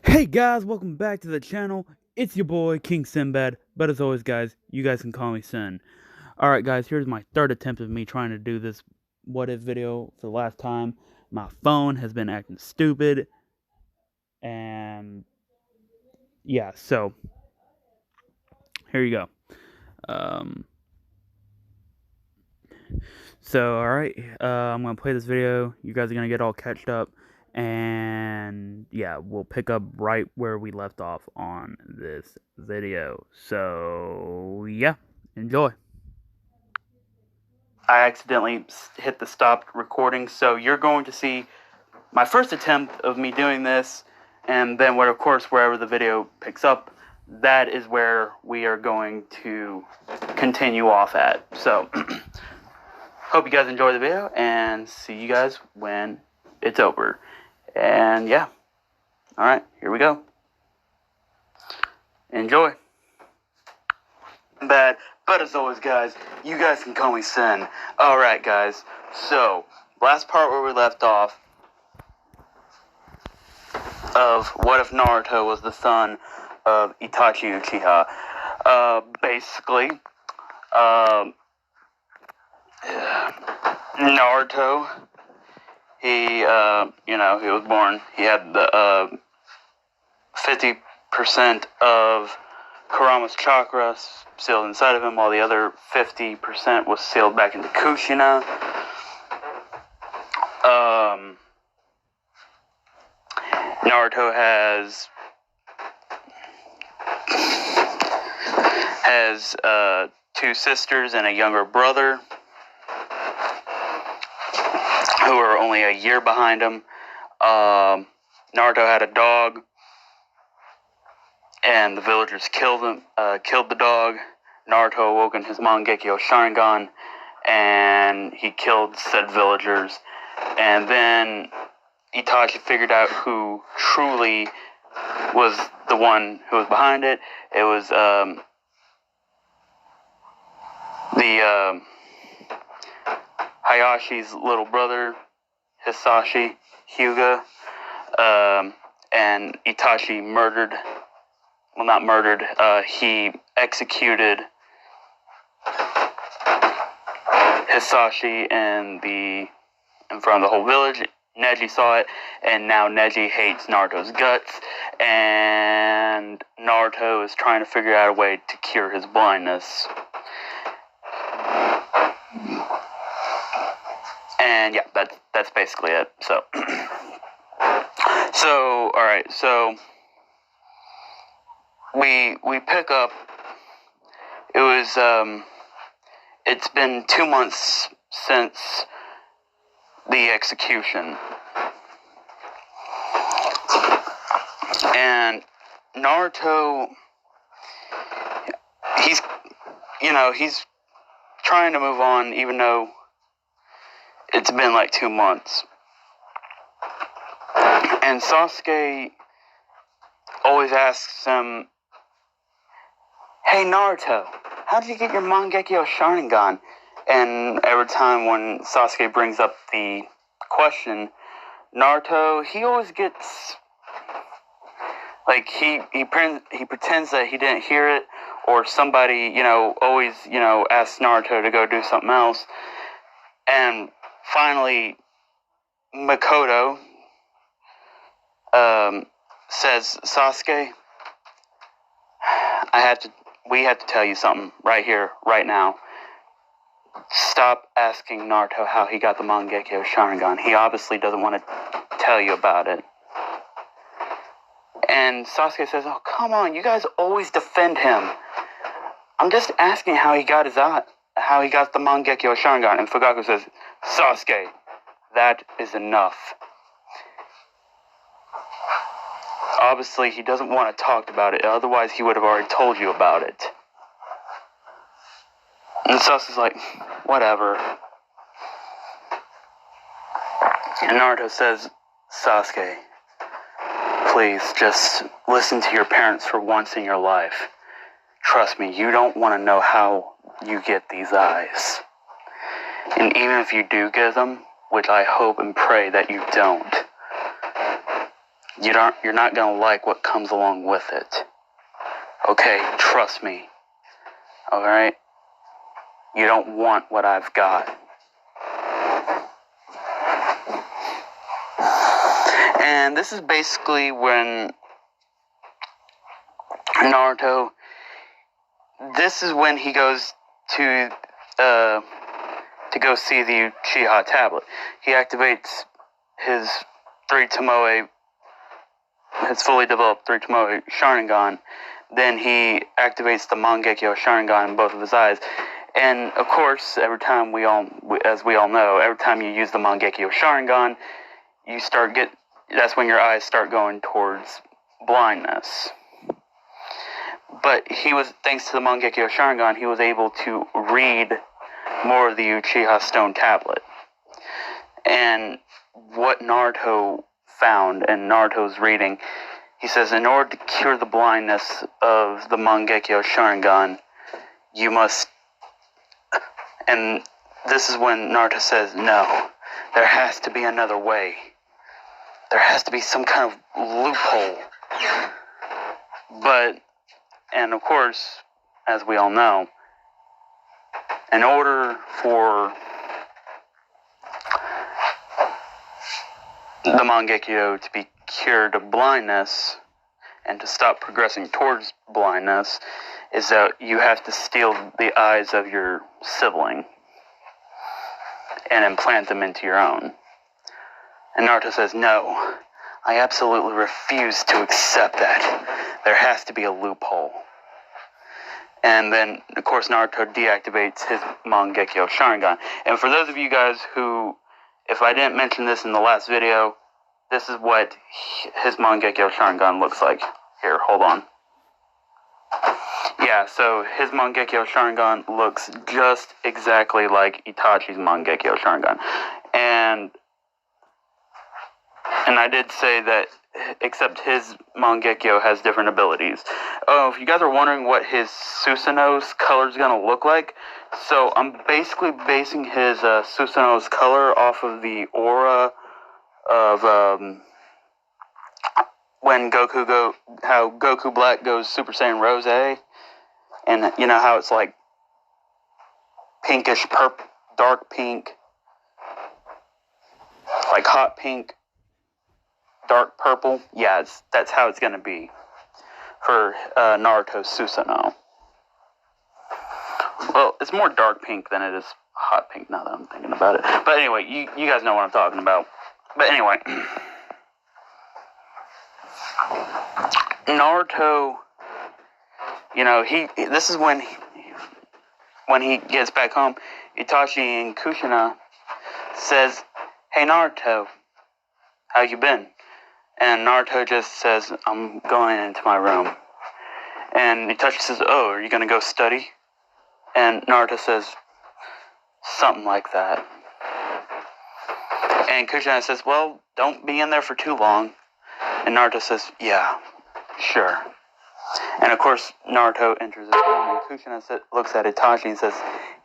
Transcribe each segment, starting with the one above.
Hey guys, welcome back to the channel. It's your boy King Sinbad, but as always guys, you guys can call me Sin. Alright guys, here's my third attempt of me trying to do this what if video for the last time. My phone has been acting stupid, and yeah, so here you go. Um, alright, I'm gonna play this video. You guys are gonna get all catched up, and yeah, we'll pick up right where we left off on this video. So yeah, enjoy. I accidentally hit the stop recording, so you're going to see my first attempt of me doing this, and then of course wherever the video picks up, that is where we are going to continue off at. So hope you guys enjoy the video, and see you guys when it's over. And yeah, alright, here we go. Enjoy. Bad, but as always guys, you guys can call me Sin. Alright guys, so last part where we left off of what if Naruto was the son of Itachi Uchiha. Basically, Naruto, he was born, he had the 50% of Kurama's chakra sealed inside of him, while the other 50% was sealed back into Kushina. Naruto has two sisters and a younger brother who are only a year behind him. Naruto had a dog, and the villagers killed the dog. Naruto awoke in his mangekyo Sharingan, and he killed said villagers. And then Itachi figured out who truly was the one who was behind it. It was Hayashi's little brother, Hisashi Hyuga, and Itachi he executed Hisashi in front of the whole village. Neji saw it, and now Neji hates Naruto's guts, and Naruto is trying to figure out a way to cure his blindness. And yeah, that's basically it. So, alright, so we pick up. It's been 2 months since the execution, and Naruto, he's trying to move on, even though it's been like 2 months. And Sasuke always asks him, "Hey Naruto, how did you get your Mangekyo Sharingan?" And every time when Sasuke brings up the question, Naruto, he always gets, like, he pretends that he didn't hear it, or somebody, always, asks Naruto to go do something else. And finally, Makoto says, "Sasuke, we have to tell you something right here, right now. Stop asking Naruto how he got the Mangekyo Sharingan. He obviously doesn't want to tell you about it." And Sasuke says, "Oh, come on, you guys always defend him. I'm just asking how he got the Mangekyo Sharingan." And Fugaku says, "Sasuke, that is enough." Obviously, he doesn't want to talk about it, otherwise he would have already told you about it. And Sasuke's like, "Whatever." And Naruto says, "Sasuke, please just listen to your parents for once in your life. Trust me, you don't want to know how you get these eyes. And even if you do get them, which I hope and pray that you don't, you're not gonna like what comes along with it. Okay, trust me. Alright? You don't want what I've got. And this is basically when Naruto, this is when he goes to go see the Uchiha tablet. He activates his his fully developed 3 Tomoe Sharingan. Then he activates the Mangekyo Sharingan in both of his eyes. And of course, as we all know, every time you use the Mangekyo Sharingan, that's when your eyes start going towards blindness. But thanks to the Mangekyo Sharingan, he was able to read more of the Uchiha Stone Tablet. And what Naruto found in Naruto's reading, he says, in order to cure the blindness of the Mangekyo Sharingan, you must... And this is when Naruto says, no, there has to be another way. There has to be some kind of loophole. And of course, as we all know, in order for the Mangekyo to be cured of blindness and to stop progressing towards blindness, is that you have to steal the eyes of your sibling and implant them into your own. And Naruto says, no, I absolutely refuse to accept that. There has to be a loophole. And then, of course, Naruto deactivates his Mangekyo Sharingan. And for those of you guys who, if I didn't mention this in the last video, this is what his Mangekyo Sharingan looks like. Here, hold on. Yeah, so his Mangekyo Sharingan looks just exactly like Itachi's Mangekyo Sharingan. And I did say that, except his Mangekyo has different abilities. Oh, if you guys are wondering what his Susanoo's color is going to look like, so I'm basically basing his Susanoo's color off of the aura of when how Goku Black goes Super Saiyan Rose, and you know how it's like pinkish purple, dark pink, like hot pink, dark purple. Yeah, that's how it's going to be for Naruto's Susanoo. Well, it's more dark pink than it is hot pink now that I'm thinking about it. But anyway, you guys know what I'm talking about. But anyway, Naruto, you know, this is when he gets back home, Itachi and Kushina says, "Hey Naruto, how you been?" And Naruto just says, "I'm going into my room." And Itachi says, "Oh, are you going to go study?" And Naruto says, "Something like that." And Kushina says, "Well, don't be in there for too long." And Naruto says, "Yeah, sure." And of course, Naruto enters his room, and Kushina looks at Itachi and says,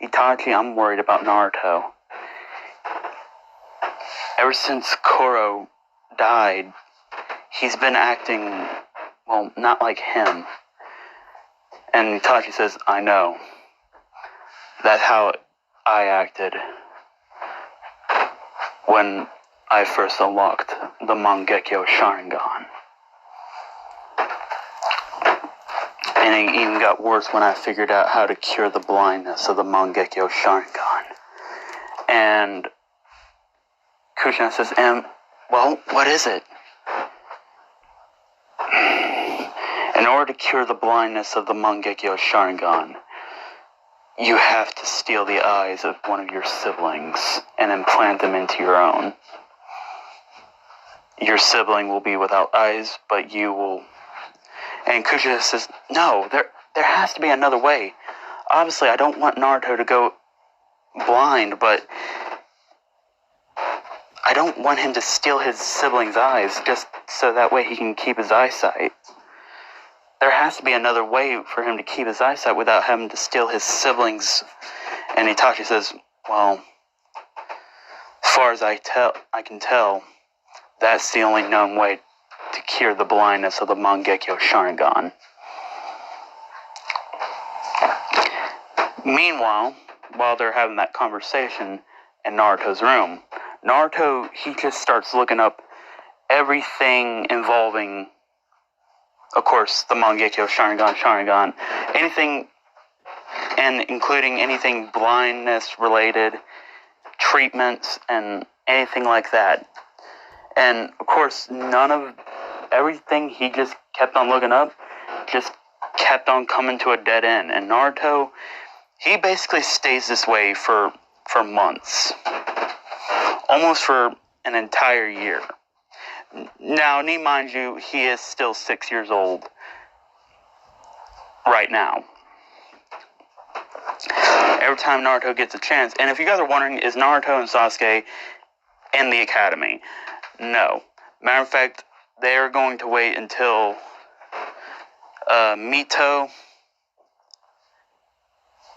"Itachi, I'm worried about Naruto. Ever since Koro died, he's been acting, well, not like him." And Itachi says, "I know. That's how I acted when I first unlocked the Mangekyo Sharingan. And it even got worse when I figured out how to cure the blindness of the Mangekyo Sharingan." And Kushina says, well, what is it?" "In order to cure the blindness of the Mangekyo Sharingan, you have to steal the eyes of one of your siblings and implant them into your own. Your sibling will be without eyes, but you will..." And Kushina says, "No, there has to be another way. Obviously, I don't want Naruto to go blind, but I don't want him to steal his sibling's eyes just so that way he can keep his eyesight. There has to be another way for him to keep his eyesight without having to steal his siblings." And Itachi says, "Well, as far as I can tell, that's the only known way to cure the blindness of the Mangekyo Sharingan. Meanwhile, while they're having that conversation in Naruto's room, Naruto, he just starts looking up everything involving, of course, the Mangekyo Sharingan, anything, and including anything blindness related, treatments, and anything like that. And, of course, everything he just kept on looking up just kept on coming to a dead end. And Naruto, he basically stays this way for months. Almost for an entire year. Now, mind you, he is still 6 years old right now. Every time Naruto gets a chance, and if you guys are wondering, is Naruto and Sasuke in the academy? No. Matter of fact, they are going to wait until Mito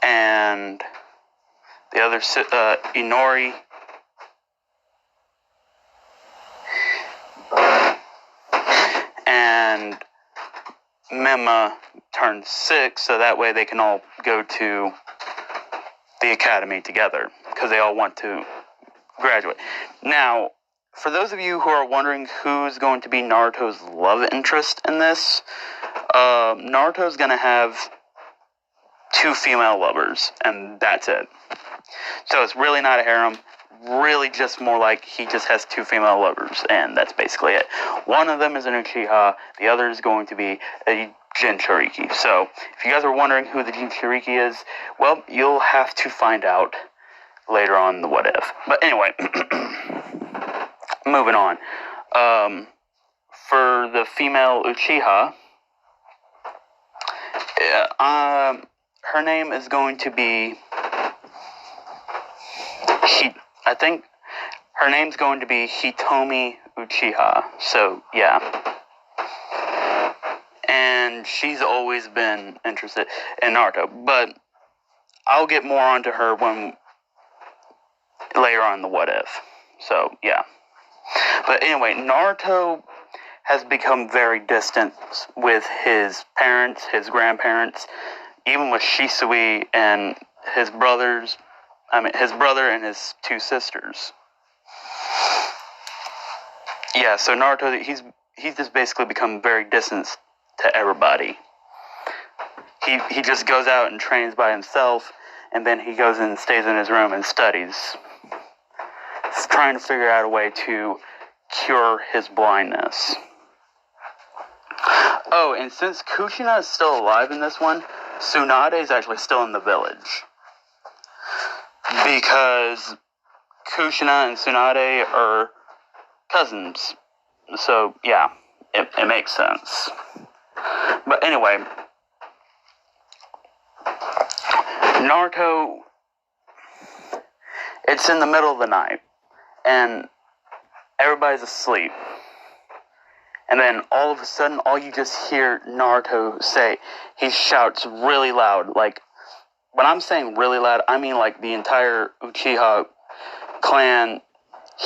and the other Inori and Mema turn 6, so that way they can all go to the academy together, because they all want to graduate. Now, for those of you who are wondering who's going to be Naruto's love interest in this, Naruto's going to have 2 female lovers, and that's it. So it's really not a harem, really just more like he just has 2 female lovers, and that's basically it. One of them is an Uchiha, the other is going to be a Jinchuriki. So, if you guys are wondering who the Jinchuriki is, well, you'll have to find out later on in the What If. But anyway, moving on. For the female Uchiha, her name is going to be... I think her name's going to be Hitomi Uchiha. So, yeah. And she's always been interested in Naruto. But I'll get more onto her later on in the What If. So, yeah. But anyway, Naruto has become very distant with his parents, his grandparents, even with Shisui and his brother and his 2 sisters. Yeah, so Naruto, he's just basically become very distant to everybody. He just goes out and trains by himself, and then he goes and stays in his room and studies. He's trying to figure out a way to cure his blindness. Oh, and since Kushina is still alive in this one, Tsunade is actually still in the village. Because Kushina and Tsunade are cousins. So, yeah, it makes sense. But anyway, Naruto, it's in the middle of the night, and everybody's asleep. And then all of a sudden, all you just hear Naruto say, he shouts really loud. Like, when I'm saying really loud, I mean like the entire Uchiha clan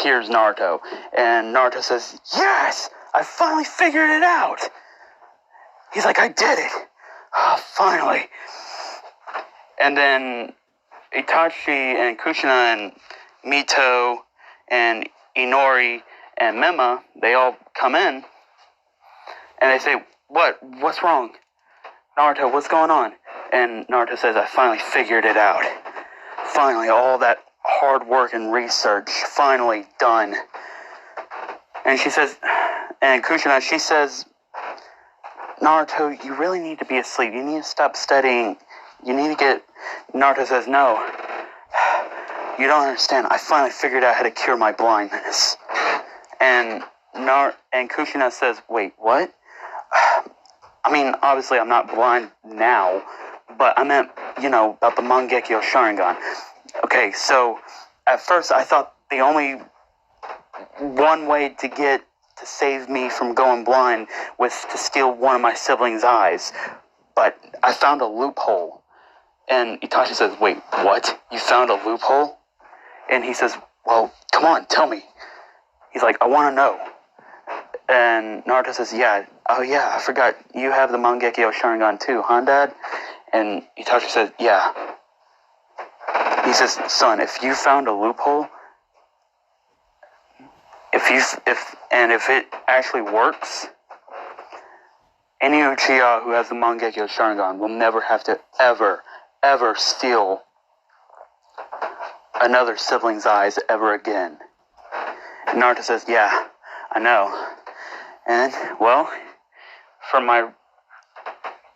hears Naruto. And Naruto says, "Yes! I finally figured it out!" He's like, "I did it! Oh, finally!" And then Itachi and Kushina and Mito and Inori and Mema, they all come in. And they say, What's wrong? Naruto, what's going on? And Naruto says, "I finally figured it out. Finally, all that hard work and research, finally done." And Kushina, she says, "Naruto, you really need to be asleep. You need to stop studying. You need to get..." Naruto says, "No, you don't understand. I finally figured out how to cure my blindness." And Kushina says, "Wait, what? I mean, obviously I'm not blind now, but I meant, about the Mangekyo Sharingan." Okay, so at first I thought the only one way to save me from going blind was to steal one of my siblings' eyes, but I found a loophole. And Itachi says, "Wait, what? You found a loophole?" And he says, "Well, come on, tell me." He's like, "I want to know." And Naruto says, yeah, oh yeah, I forgot, you have the Mangekyo Sharingan too, huh, Dad? And Itachi says, yeah. He says, son, if you found a loophole, if it actually works, any Uchiha who has the Mangekyo Sharingan will never have to ever steal another sibling's eyes ever again. And Naruto says, yeah, I know. And, well,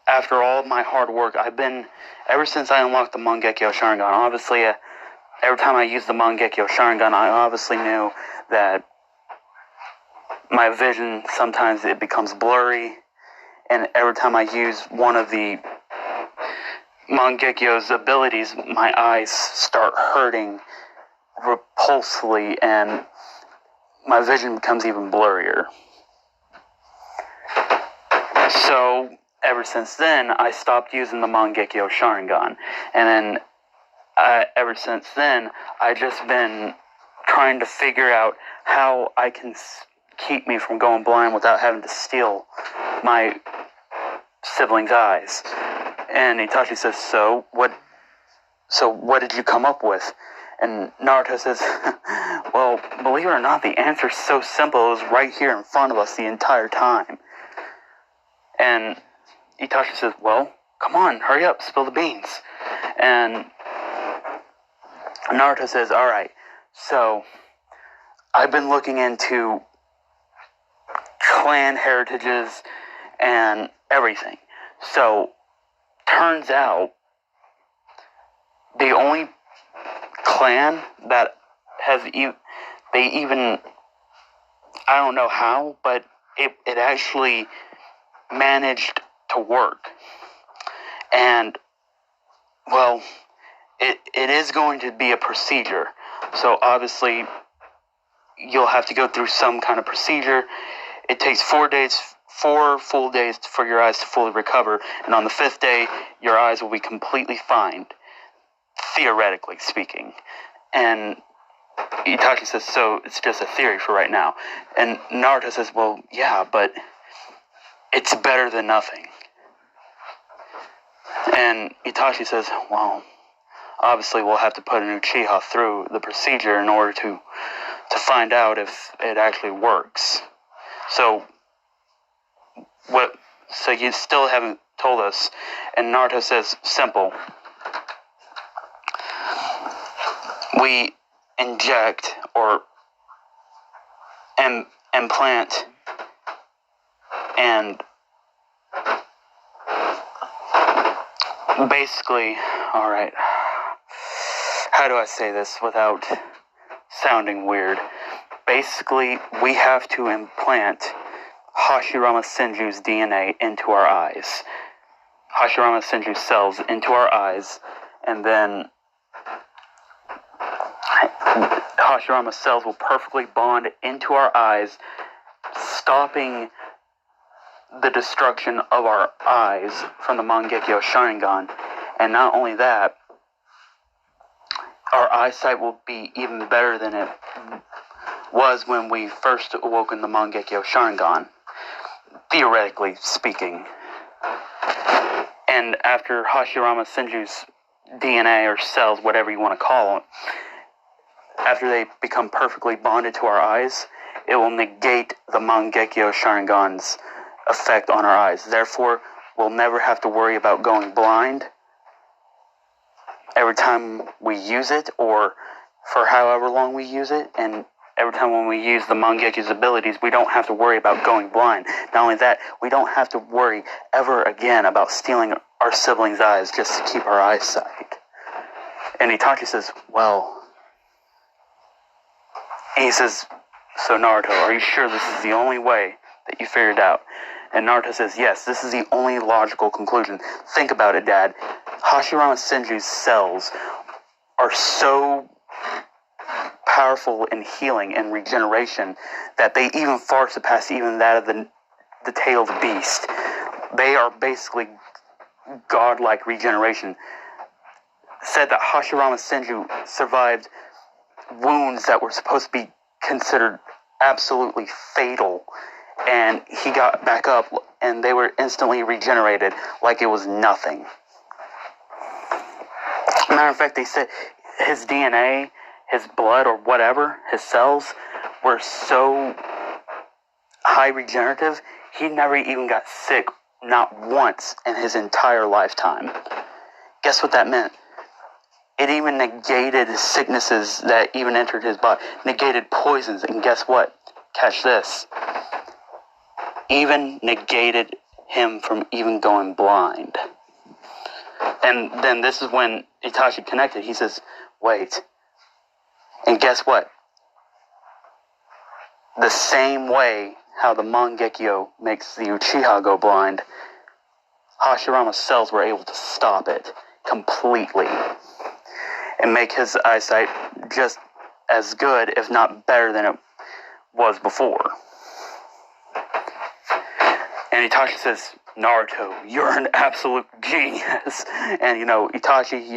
after all my hard work, ever since I unlocked the Mangekyo Sharingan, obviously, every time I used the Mangekyo Sharingan, I obviously knew that my vision, sometimes it becomes blurry, and every time I use one of the Mangekyo's abilities, my eyes start hurting repulsively, and my vision becomes even blurrier. So, ever since then, I stopped using the Mangekyo Sharingan. And then, ever since then, I've just been trying to figure out how I can keep me from going blind without having to steal my sibling's eyes. And Itachi says, so what did you come up with? And Naruto says, well, believe it or not, the answer's so simple. It was right here in front of us the entire time. And Itachi says, well, come on, hurry up, spill the beans. And Naruto says, alright, so I've been looking into clan heritages and everything. So, turns out, the only clan that has I don't know how, but it actually managed to work. And, well, it is going to be a procedure. So obviously, you'll have to go through some kind of procedure. It takes 4 full days for your eyes to fully recover. And on the 5th day, your eyes will be completely fine, theoretically speaking. And Itachi says, so it's just a theory for right now. And Naruto says, well, yeah, but it's better than nothing. And Itachi says, well, obviously we'll have to put an Uchiha through the procedure in order to find out if it actually works. So you still haven't told us. And Naruto says, simple. We inject or implant and basically, alright, how do I say this without sounding weird? Basically, we have to implant Hashirama Senju's DNA into our eyes. Hashirama Senju cells into our eyes, and then Hashirama cells will perfectly bond into our eyes, stopping the destruction of our eyes from the Mangekyo Sharingan. And not only that, our eyesight will be even better than it was when we first awoken the Mangekyo Sharingan, theoretically speaking. And after Hashirama Senju's DNA or cells, whatever you want to call them, after they become perfectly bonded to our eyes, it will negate the Mangekyo Sharingan's effect on our eyes. Therefore, we'll never have to worry about going blind every time we use it, or for however long we use it. And every time when we use the Mangekyo's abilities, we don't have to worry about going blind. Not only that, we don't have to worry ever again about stealing our siblings' eyes just to keep our eyesight. And Itachi says, well... He says, so Naruto, are you sure this is the only way that you figured out? And Naruto says, yes, this is the only logical conclusion. Think about it, Dad. Hashirama Senju's cells are so powerful in healing and regeneration that they even far surpass even that of the tailed beast. They are basically godlike regeneration. Said that Hashirama Senju survived wounds that were supposed to be considered absolutely fatal and he got back up, and they were instantly regenerated like it was nothing. Matter of fact, they said his DNA, his blood, or whatever, his cells were so high regenerative, he never even got sick, not once in his entire lifetime. Guess what that meant? It even negated sicknesses that even entered his body, negated poisons, and guess what? Catch this. Even negated him from even going blind. And then this is when Itachi connected. He says, wait. And guess what? The same way how the mangekyo makes the Uchiha go blind, Hashirama's cells were able to stop it completely and make his eyesight just as good, if not better than it was before. And Itachi says, Naruto, you're an absolute genius. And, Itachi, he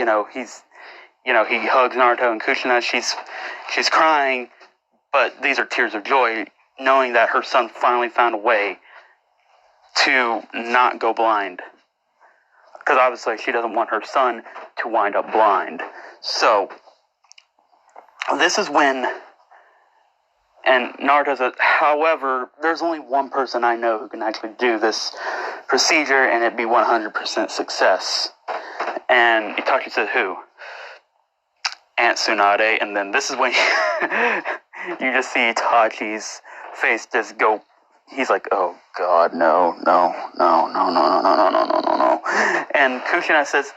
hugs Naruto, and Kushina, she's crying, but these are tears of joy, knowing that her son finally found a way to not go blind. Because obviously she doesn't want her son to wind up blind. So, this is when, and Naruto says, however, there's only one person I know who can actually do this procedure, and it'd be 100% success. And Itachi says, who? Aunt Tsunade. And then this is when you just see Itachi's face just go. He's like, oh God, no. And Kushina says,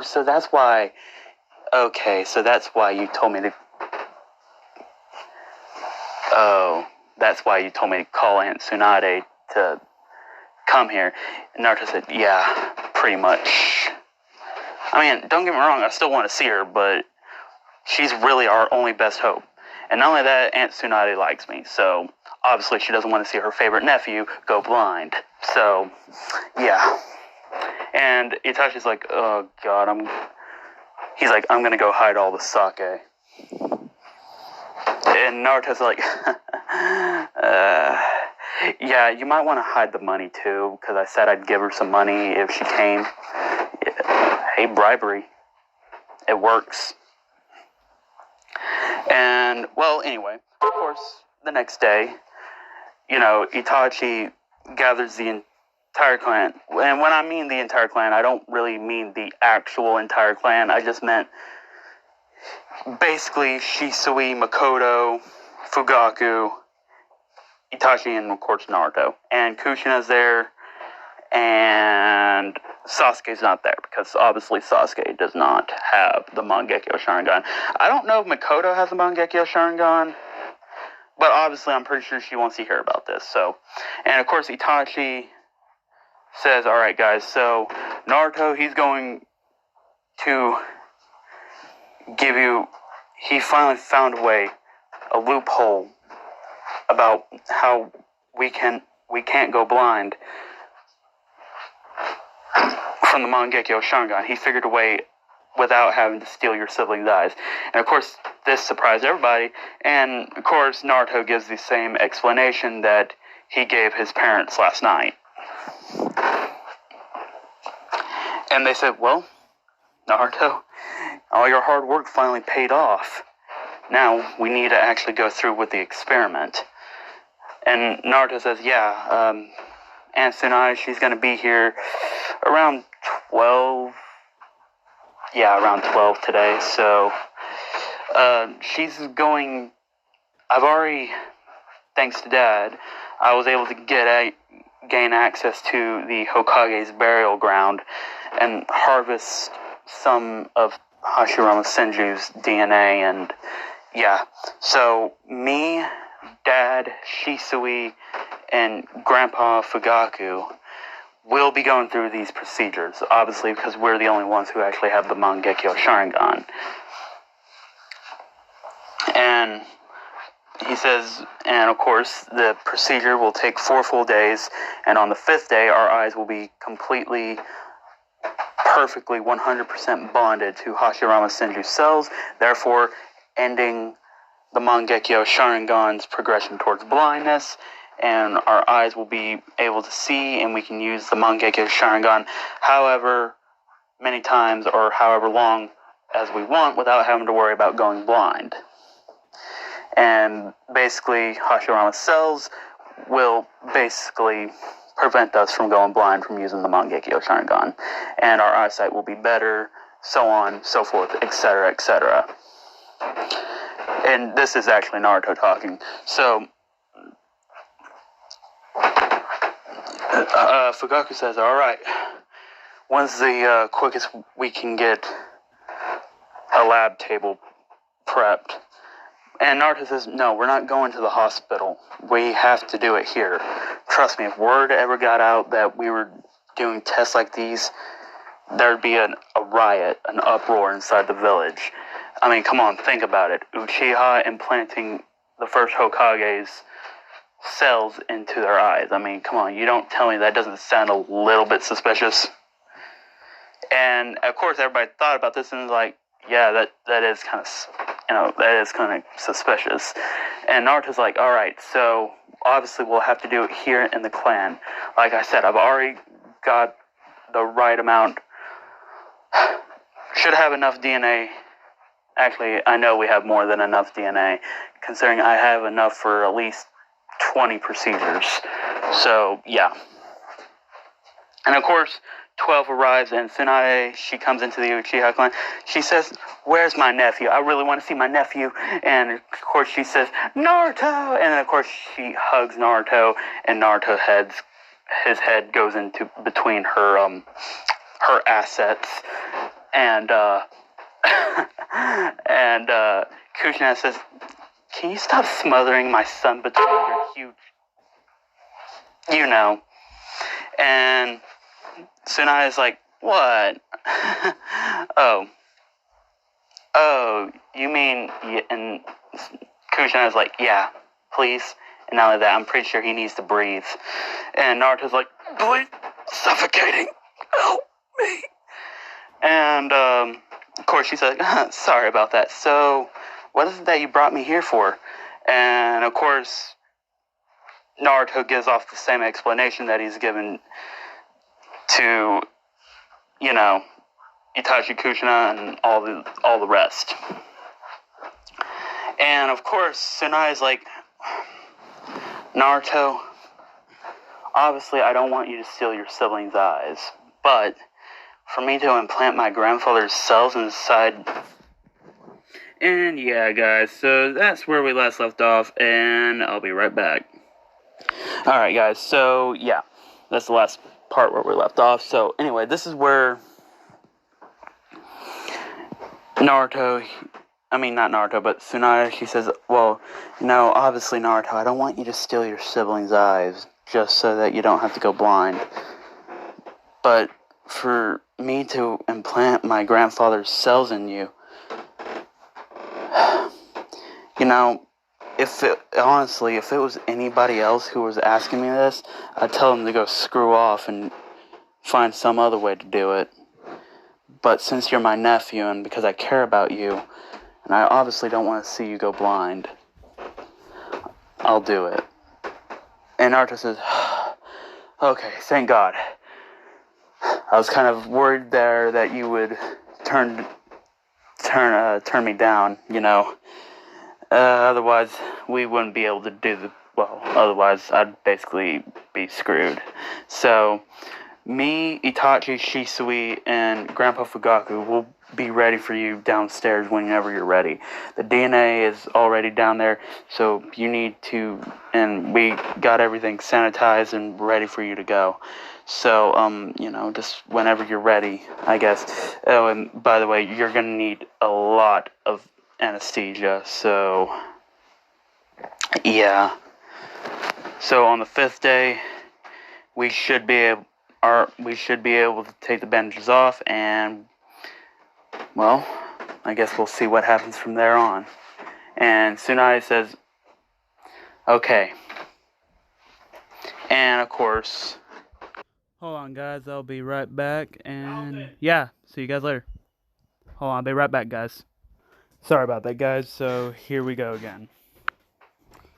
so that's why. Okay, so that's why you told me to. Oh, that's why you told me to call Aunt Tsunade to come here. And Naruto said, yeah, pretty much. I mean, don't get me wrong, I still want to see her, but she's really our only best hope. And not only that, Aunt Tsunade likes me, so obviously she doesn't want to see her favorite nephew go blind. So, yeah. And Itachi's like, oh God, he's like, I'm gonna go hide all the sake. And Naruto's like, yeah, you might want to hide the money too, because I said I'd give her some money if she came. Hey, bribery. It works. And, well, anyway, of course, the next day, Itachi gathers the entire clan. And when I mean the entire clan, I don't really mean the actual entire clan. I just meant basically Shisui, Makoto, Fugaku, Itachi, and of course Naruto. And Kushina's there, and Sasuke's not there, because obviously Sasuke does not have the Mangekyo Sharingan. I don't know if Makoto has the Mangekyo Sharingan, but obviously I'm pretty sure she wants to hear about this. So, and of course Itachi says, alright guys, so Naruto, he's going to give you, he finally found a way, a loophole about how we can't go blind from the Mangekyo Sharingan. He figured a way without having to steal your sibling's eyes. And of course, this surprised everybody. And of course, Naruto gives the same explanation that he gave his parents last night. And they said, well, Naruto, all your hard work finally paid off. Now, we need to actually go through with the experiment. And Naruto says, yeah, Aunt Tsunade, she's going to be here around 12. Yeah, around 12 today. So, she's going, I've already, thanks to Dad, I was able to gain access to the Hokage's burial ground and harvest some of Hashirama Senju's DNA, and yeah. So, me, Dad, Shisui, and Grandpa Fugaku will be going through these procedures, obviously because we're the only ones who actually have the Mangekyo Sharingan. And he says, and of course, the procedure will take 4 full days, and on the 5th day, our eyes will be completely, perfectly, 100% bonded to Hashirama Senju cells, therefore ending the Mangekyo Sharingan's progression towards blindness, and our eyes will be able to see, and we can use the Mangekyo Sharingan however many times or however long as we want without having to worry about going blind. And basically, hashirama cells will basically prevent us from going blind from using the Mangekyo Sharingan, and our eyesight will be better, so on, so forth, etc., etc. And this is actually Naruto talking. So, Fugaku says, alright, when's the quickest we can get a lab table prepped? And Naruto says, no, we're not going to the hospital. We have to do it here. Trust me, if word ever got out that we were doing tests like these, there'd be a riot, an uproar inside the village. I mean, come on, think about it. Uchiha implanting the first Hokage's cells into their eyes. I mean, come on, you don't tell me that doesn't sound a little bit suspicious? And, of course, everybody thought about this and was like, yeah, that is kind of suspicious. And Naruto's like, alright, so obviously we'll have to do it here in the clan. Like I said, I've already got the right amount. Should have enough DNA. Actually, I know we have more than enough DNA, considering I have enough for at least 20 procedures. So, yeah. And of course, 12 arrives, and Tsunade, she comes into the Uchiha clan. She says, where's my nephew? I really want to see my nephew. And of course she says, Naruto! And then of course she hugs Naruto, and his head goes into between her assets. And, and, Kushina says, can you stop smothering my son between your huge... You know. And Tsunade is like, what? Oh, you mean... And Kushina is like, yeah, please. And not only that, I'm pretty sure he needs to breathe. And Naruto's like, bleed, suffocating, help me. And, of course, she's like, sorry about that. So, what is it that you brought me here for? And, of course, Naruto gives off the same explanation that he's given to, you know, Itachi Kushina and all the rest. And, of course, Tsunade's like, Naruto, obviously I don't want you to steal your siblings' eyes, but for me to implant my grandfather's cells inside... And yeah, guys, so that's where we last left off, and I'll be right back. Alright, guys, so yeah, that's the last part where we left off. So anyway, this is where not Naruto, but Tsunade, she says, well, obviously, Naruto, I don't want you to steal your siblings' eyes just so that you don't have to go blind. But for me to implant my grandfather's cells in you, if it was anybody else who was asking me this, I'd tell them to go screw off and find some other way to do it. But since you're my nephew and because I care about you, and I obviously don't want to see you go blind, I'll do it. And Naruto says, okay, thank God. I was kind of worried there that you would turn me down, otherwise we wouldn't be able to otherwise I'd basically be screwed. So, me, Itachi, Shisui, and Grandpa Fugaku will be ready for you downstairs whenever you're ready. The DNA is already down there, so you need to, and we got everything sanitized and ready for you to go. So, just whenever you're ready, I guess. Oh, and by the way, you're gonna need a lot of anesthesia, so, yeah. So, on the 5th day, we should be able to take the bandages off, and, well, I guess we'll see what happens from there on. And Tsunade says, okay. And, of course... Hold on, guys, I'll be right back, and, yeah, see you guys later. Hold on, I'll be right back, guys. Sorry about that, guys. So here we go again.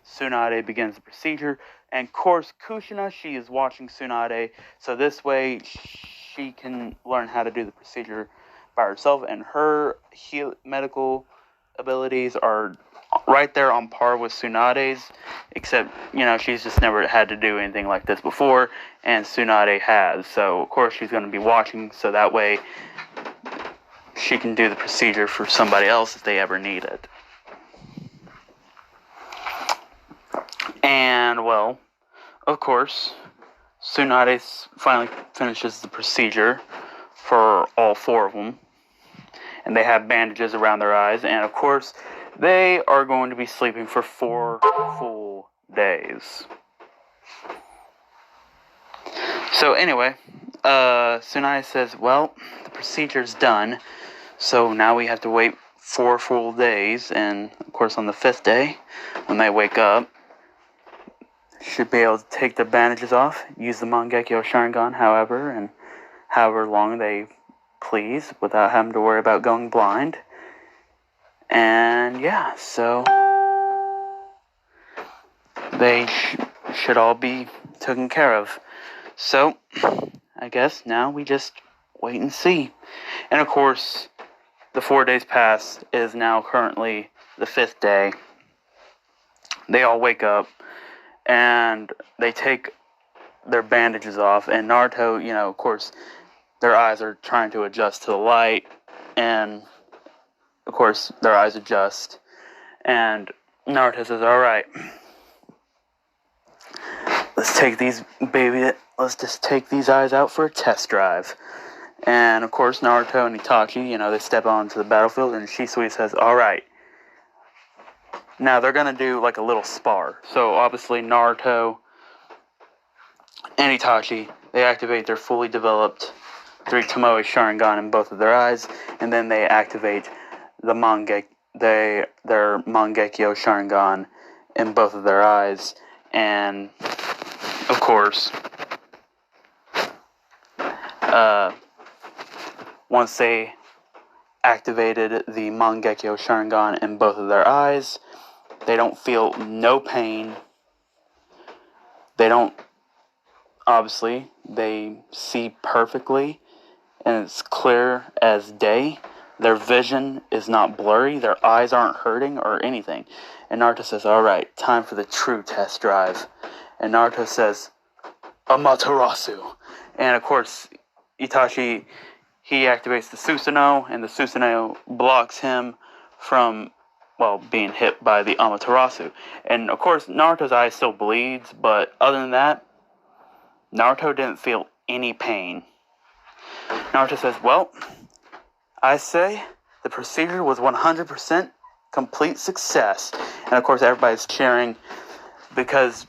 Tsunade begins the procedure, and of course, Kushina, she is watching Tsunade, so this way she can learn how to do the procedure by herself, and her medical abilities are right there on par with Tsunade's, except, she's just never had to do anything like this before, and Tsunade has, so of course she's going to be watching, so that way she can do the procedure for somebody else if they ever need it. And, well, of course, Tsunade finally finishes the procedure for all four of them. And they have bandages around their eyes. And, of course, they are going to be sleeping for 4 full days. So, anyway, Tsunade says, well, the procedure's done. So now we have to wait 4 full days. And, of course, on the 5th day, when they wake up, should be able to take the bandages off, use the mangekyo Sharingan however long they please, without having to worry about going blind. And yeah, so they should all be taken care of. So, I guess now we just wait and see. And of course, the 4 days pass. It is now currently the 5th day. They all wake up, and they take their bandages off, and Naruto, of course, their eyes are trying to adjust to the light, and, of course, their eyes adjust, and Naruto says, alright, let's just take these eyes out for a test drive. And, of course, Naruto and Itachi, they step onto the battlefield, and Shisui says, alright, now they're going to do like a little spar. So obviously Naruto and Itachi, they activate their fully developed 3 Tomoe Sharingan in both of their eyes, and then they activate their Mangekyo Sharingan in both of their eyes. And of course, once they activated the Mangekyo Sharingan in both of their eyes, they don't feel no pain. They see perfectly, and it's clear as day. Their vision is not blurry, their eyes aren't hurting or anything. And Naruto says, alright, time for the true test drive. And Naruto says, Amaterasu. And of course, Itachi, he activates the Susanoo, and the Susanoo blocks him from, being hit by the Amaterasu. And, of course, Naruto's eye still bleeds, but other than that, Naruto didn't feel any pain. Naruto says, well, I say the procedure was 100% complete success. And, of course, everybody's cheering because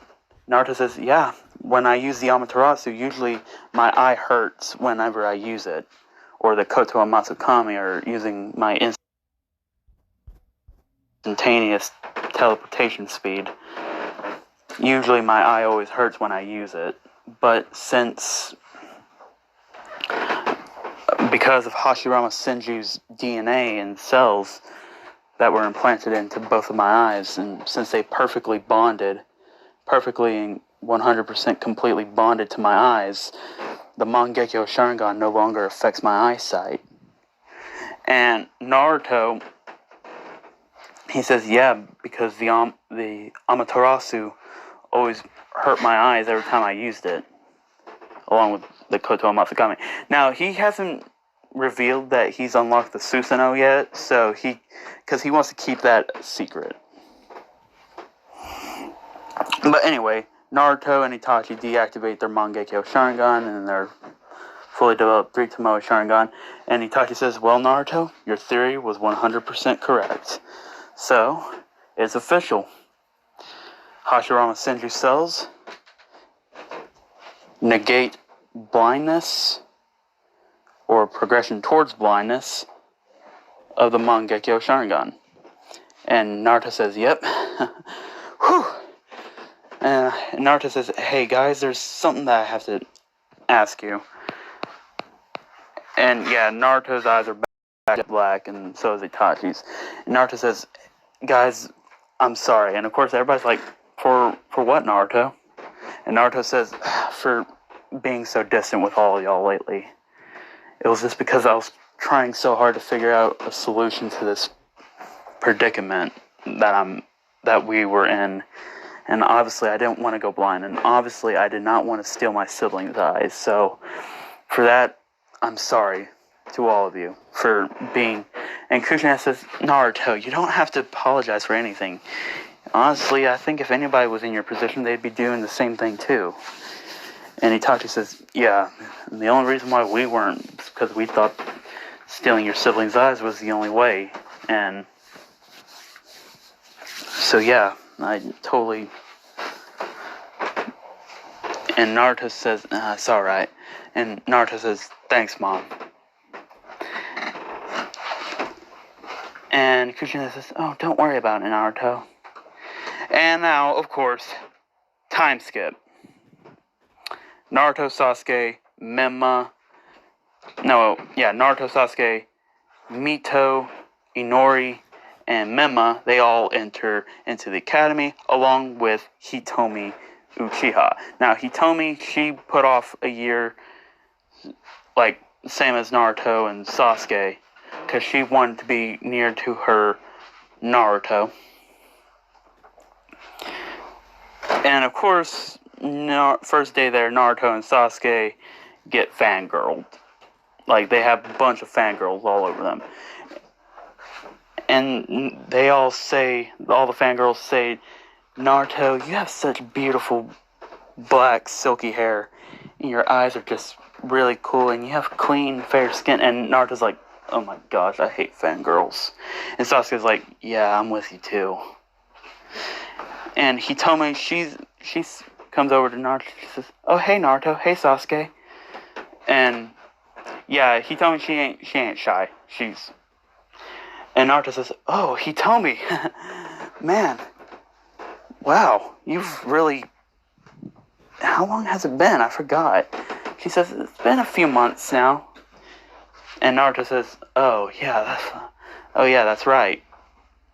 Naruto says, yeah, when I use the Amaterasu, usually my eye hurts whenever I use it. Or the Koto Amatsukami, or using my instantaneous teleportation speed. Usually my eye always hurts when I use it, but because of Hashirama Senju's DNA and cells that were implanted into both of my eyes, and since they perfectly and 100% completely bonded to my eyes, the Mangekyo Sharingan no longer affects my eyesight. And Naruto, he says, yeah, because the Amaterasu always hurt my eyes every time I used it, along with the Koto Amatsukami. Now, he hasn't revealed that he's unlocked the Susanoo yet, because he wants to keep that secret. But anyway, Naruto and Itachi deactivate their Mangekyo Sharingan and their fully developed 3 Tomoe Sharingan, and Itachi says, well, Naruto, your theory was 100% correct. So, it's official. Hashirama Senju cells negate blindness or progression towards blindness of the Mangekyo Sharingan. And Naruto says, yep. Whew. And Naruto says, hey guys, there's something that I have to ask you. And yeah, Naruto's eyes are back. black, and so is Itachi's. And Naruto says, guys, I'm sorry. And of course, everybody's like, for what, Naruto? And Naruto says, for being so distant with all of y'all lately. It was just because I was trying so hard to figure out a solution to this predicament that we were in. And obviously, I didn't want to go blind. And obviously, I did not want to steal my siblings' eyes. So, for that, I'm sorry to all of you for being... And Kushina says, Naruto, you don't have to apologize for anything. Honestly, I think if anybody was in your position, they'd be doing the same thing too. And Itachi says, yeah, and the only reason why we weren't is because we thought stealing your siblings' eyes was the only way. And so yeah, I totally... And Naruto says, it's alright. And Naruto says, thanks, Mom. And Kushina says, oh, don't worry about it, Naruto. And now, of course, time skip. Naruto, Sasuke, Mito, Inori, and Mema, they all enter into the academy, along with Hitomi Uchiha. Now, Hitomi, she put off a year, like, same as Naruto and Sasuke, because she wanted to be near to her Naruto. And, of course, first day there, Naruto and Sasuke get fangirled. Like, they have a bunch of fangirls all over them. And they all say, all the fangirls say, Naruto, you have such beautiful black silky hair, and your eyes are just really cool, and you have clean, fair skin. And Naruto's like, oh my gosh, I hate fangirls. And Sasuke's like, yeah, I'm with you too. And Hitomi, she comes over to Naruto, she says, oh hey Naruto, hey Sasuke. And yeah, Hitomi, she ain't shy. And Naruto says, oh, Hitomi, man, wow, you've really... How long has it been? I forgot. She says, it's been a few months now. And Naruto says, oh, yeah, that's right.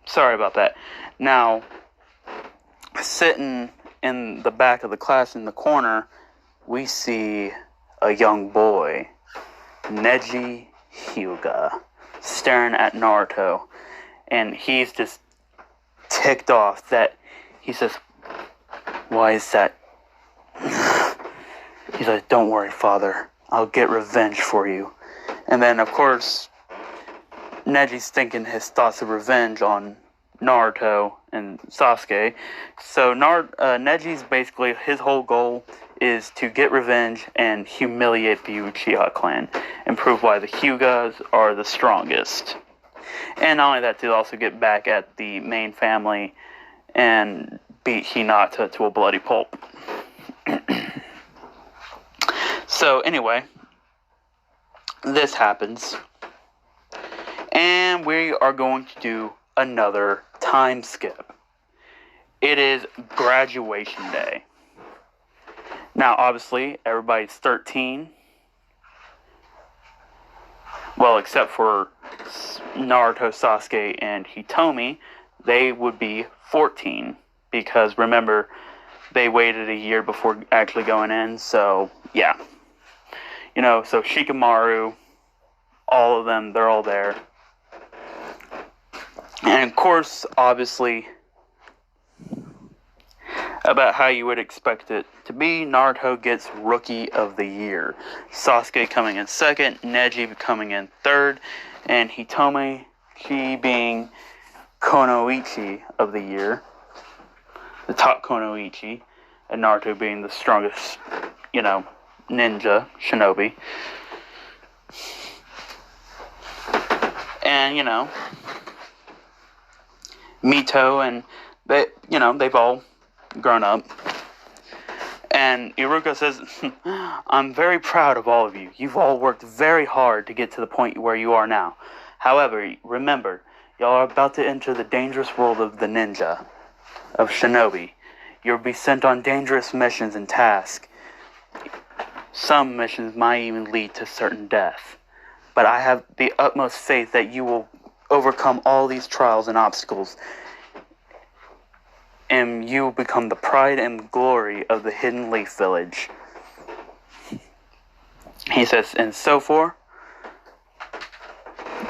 Sorry about that. Now, sitting in the back of the class in the corner, we see a young boy, Neji Hyuga, staring at Naruto. And he's just ticked off that he says, why is that? He's like, don't worry, father. I'll get revenge for you. And then, of course, Neji's thinking his thoughts of revenge on Naruto and Sasuke. So Neji's basically, his whole goal is to get revenge and humiliate the Uchiha clan and prove why the Hyugas are the strongest. And not only that, to also get back at the main family and beat Hinata to a bloody pulp. So anyway, this happens, and we are going to do another time skip. It is graduation day. Now, obviously, everybody's 13. Well, except for Naruto, Sasuke, and Hitomi, they would be 14. Because, remember, they waited a year before actually going in, so, yeah. You know, so Shikamaru, all of them, they're all there. And, of course, obviously, about how you would expect it to be, Naruto gets Rookie of the Year. Sasuke coming in second, Neji coming in third, and Hitomi, she being Konoichi of the Year. The top Konoichi, and Naruto being the strongest, ninja, shinobi. And, Mito and they've all grown up. And Iruka says, I'm very proud of all of you. You've all worked very hard to get to the point where you are now. However, remember, y'all are about to enter the dangerous world of the ninja, of shinobi. You'll be sent on dangerous missions and tasks. Some missions might even lead to certain death. but I have the utmost faith that you will overcome all these trials and obstacles, and you will become the pride and glory of the Hidden Leaf Village. He says, and so far,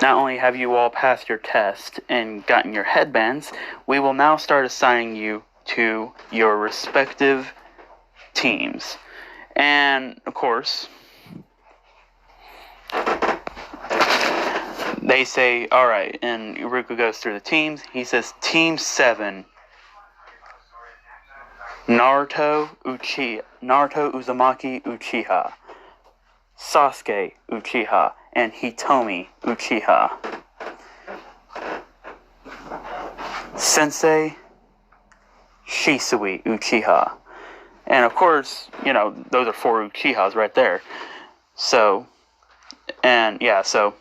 not only have you all passed your test and gotten your headbands, we will now start assigning you to your respective teams. And, of course, they say, alright, and Iruka goes through the teams. He says, Team 7, Naruto Uzumaki Uchiha, Sasuke Uchiha, and Hitomi Uchiha. Sensei Shisui Uchiha. And of course, those are 4 Uchihas right there. So, and yeah, so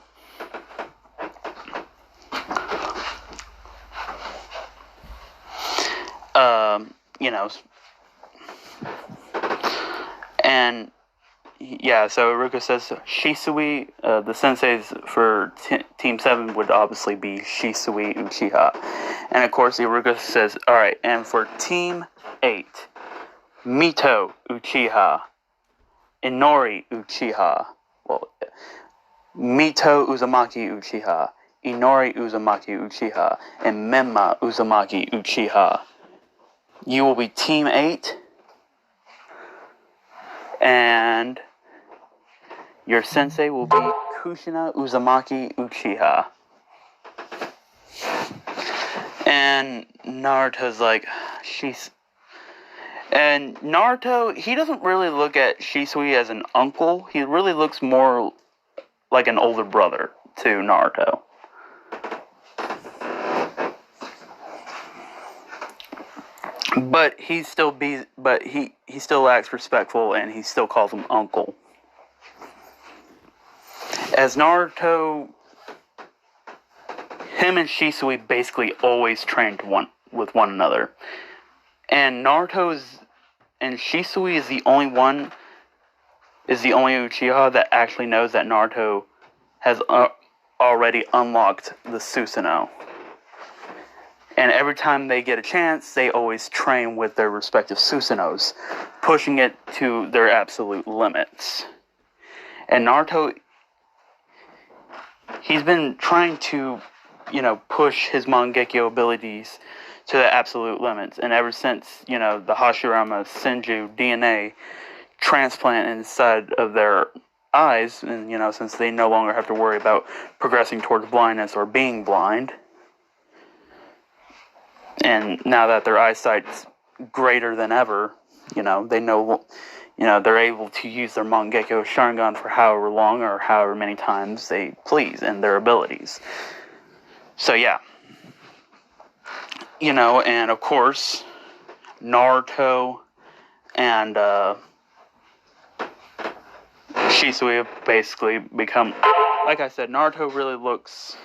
and yeah, so Iruka says Shisui, the senseis for Team 7 would obviously be Shisui Uchiha. And of course, Iruka says, alright, and for Team 8, Mito Uchiha, Inori Uchiha, Mito Uzumaki Uchiha, Inori Uzumaki Uchiha, and Menma Uzumaki Uchiha. You will be Team 8, and your sensei will be Kushina Uzumaki Uchiha. And Naruto's like, and Naruto, he doesn't really look at Shisui as an uncle. He really looks more like an older brother to Naruto. But he still acts respectful, and he still calls him uncle. As Naruto, him and Shisui basically always trained with one another. And Shisui is the only Uchiha that actually knows that Naruto has already unlocked the Susanoo. And every time they get a chance, they always train with their respective Susanoos, pushing it to their absolute limits. And Naruto, he's been trying to, push his mangekyo abilities to the absolute limits. And ever since, the hashirama Senju DNA transplant inside of their eyes, and, since they no longer have to worry about progressing towards blindness or being blind, and now that their eyesight's greater than ever, they know, they're able to use their Mangekyo Sharingan for however long or however many times they please in their abilities. So yeah. And of course, Naruto and Shisui basically become, like I said, Naruto really looks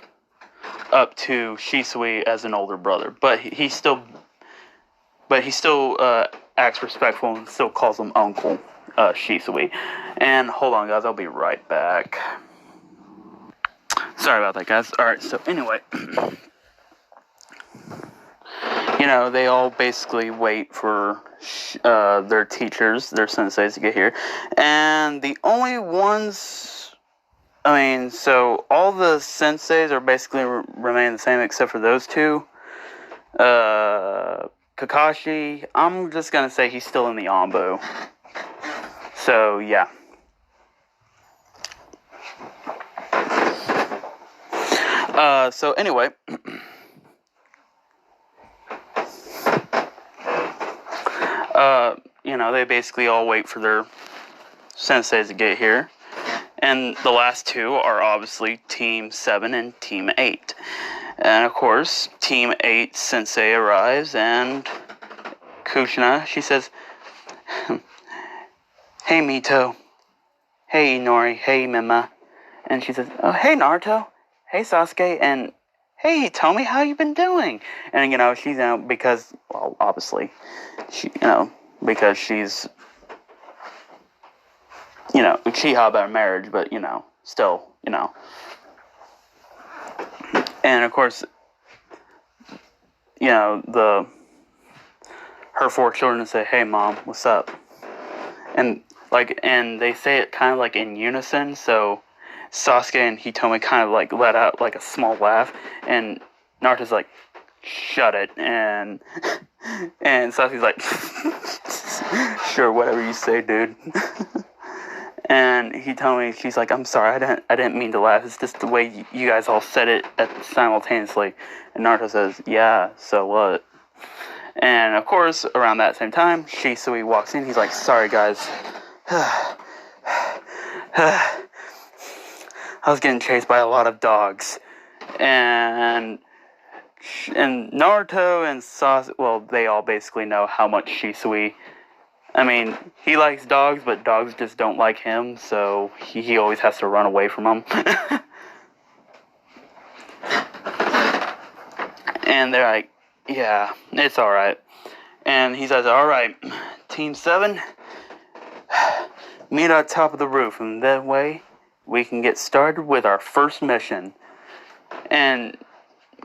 up to Shisui as an older brother, but he still acts respectful and still calls him Uncle Shisui. And hold on, guys, I'll be right back. Sorry about that, guys. Alright, so anyway, they all basically wait for their teachers, their senseis to get here, and the only ones, so all the senseis are basically remain the same except for those two. Kakashi, I'm just gonna say he's still in the Anbu. So, yeah. So anyway, they basically all wait for their senseis to get here. And the last two are obviously Team 7 and Team 8. And of course, Team 8 sensei arrives, and Kushina, she says, hey Mito, hey Inori, hey Menma. And she says, oh hey Naruto, hey Sasuke, and hey Hitomi, how you been doing? And she's because, well, obviously, because she's Uchiha by marriage, but still, And of course, her 4 children say, "Hey, Mom, what's up?" And they say it kind of like in unison. So Sasuke and Hitomi kind of like let out like a small laugh, and Naruto's like, "Shut it," and Sasuke's like, "Sure, whatever you say, dude." And Hitomi, she's like, "I'm sorry, I didn't mean to laugh. It's just the way you guys all said it simultaneously." And Naruto says, "Yeah, so what?" And of course, around that same time, Shisui walks in. He's like, "Sorry, guys. I was getting chased by a lot of dogs." And Naruto and Sasuke, well, they all basically know how much Shisui... I mean, he likes dogs, but dogs just don't like him, so he always has to run away from them. And they're like, "Yeah, it's alright." And he says, "Alright, Team 7, meet at top of the roof, and that way we can get started with our first mission." And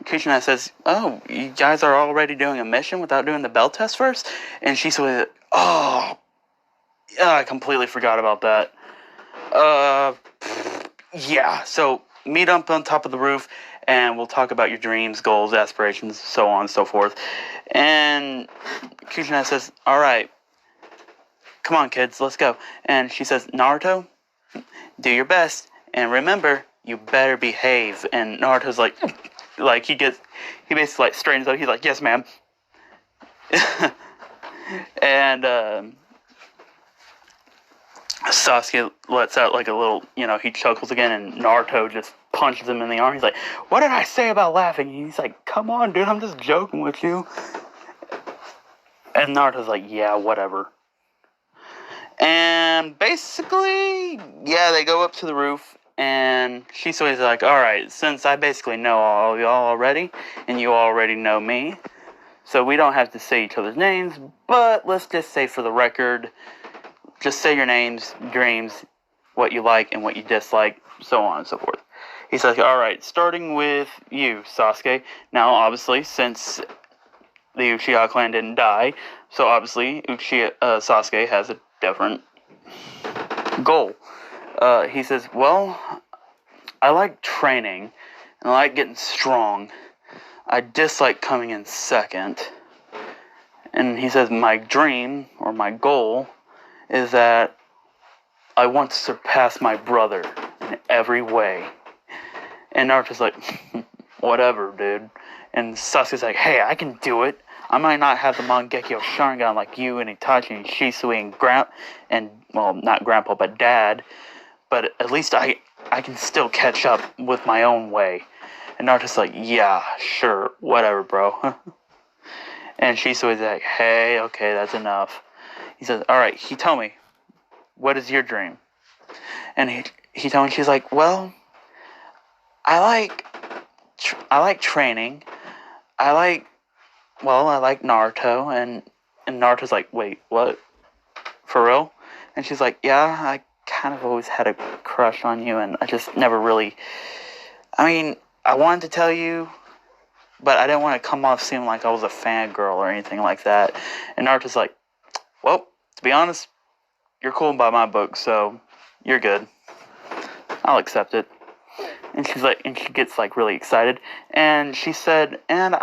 Kushina says, "Oh, you guys are already doing a mission without doing the bell test first?" And she says, "Oh, yeah, I completely forgot about that. Yeah, so meet up on top of the roof, and we'll talk about your dreams, goals, aspirations, so on and so forth." And Kushina says, "Alright, come on, kids, let's go." And she says, "Naruto, do your best, and remember, you better behave." And Naruto's like he basically like straightens up. He's like, "Yes, ma'am." And Sasuke lets out like a little, he chuckles again, and Naruto just punches him in the arm. He's like, "What did I say about laughing?" And he's like, "Come on, dude, I'm just joking with you." And Naruto's like, "Yeah, whatever." And basically, yeah, they go up to the roof, and Shisui's like, "Alright, since I basically know all y'all already, and you already know me, so we don't have to say each other's names, but let's just say for the record, just say your names, dreams, what you like and what you dislike, so on and so forth." He's like, "Alright, starting with you, Sasuke. Now, obviously, since the Uchiha clan didn't die, so obviously Sasuke has a different goal." He says, "Well, I like training, and I like getting strong. I dislike coming in second." And he says, "My dream, or my goal, is that I want to surpass my brother in every way." And Naruto's like, "Whatever, dude." And Sasuke's like, "Hey, I can do it. I might not have the Mangekyo Sharingan like you and Itachi and Shisui and not Grandpa, but Dad, but at least I can still catch up with my own way." And Naruto's like, "Yeah, sure, whatever, bro." And Shisui's like, "Hey, okay, that's enough." He says, "Alright, Hitomi, what is your dream?" And Hitomi, she's like, "Well, I like training. I like Naruto." And Naruto's like, "Wait, what? For real?" And she's like, "Yeah, I kind of always had a crush on you, and I just never really... I mean, I wanted to tell you, but I didn't want to come off seeming like I was a fangirl or anything like that." And Naruto's like, "Well, to be honest, you're cool by my book, so you're good. I'll accept it." And she's like, and she gets like really excited. And she said, "And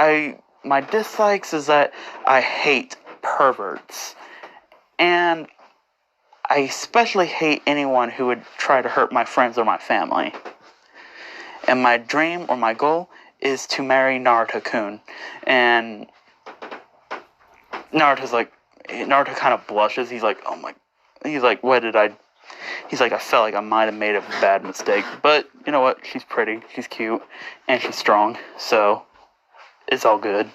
my dislikes is that I hate perverts. And I especially hate anyone who would try to hurt my friends or my family. And my dream or my goal is to marry Naruto-kun." And Naruto kind of blushes. He's like, "Oh my," he's like, "What did I," he's like, "I felt like I might have made a bad mistake. But you know what? She's pretty, she's cute, and she's strong. So it's all good."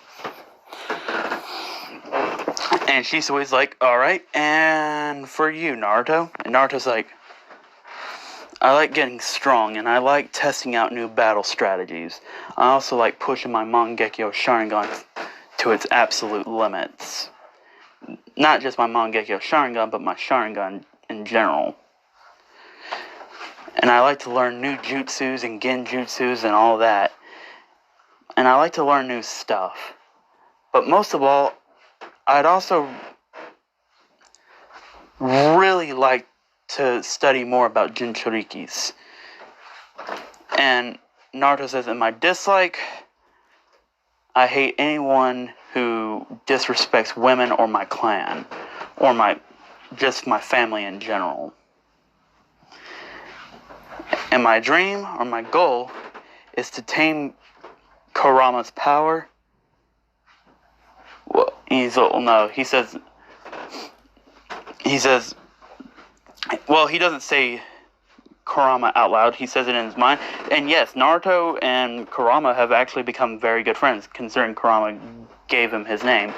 And she's always like, "Alright, and for you, Naruto?" And Naruto's like, "I like getting strong, and I like testing out new battle strategies. I also like pushing my Mangekyo Sharingan to its absolute limits. Not just my Mangekyo Sharingan, but my Sharingan in general." And I like to learn new jutsus and genjutsus and all that. And I like to learn new stuff. But most of all, I'd also really like to study more about Jinchurikis. And Naruto says, in my dislike, I hate anyone who disrespects women or my clan. Or just my family in general. And my dream or my goal is to tame Kurama's power. Well, he says, well, he doesn't say Kurama out loud, he says it in his mind. And yes, Naruto and Kurama have actually become very good friends, considering Kurama gave him his name.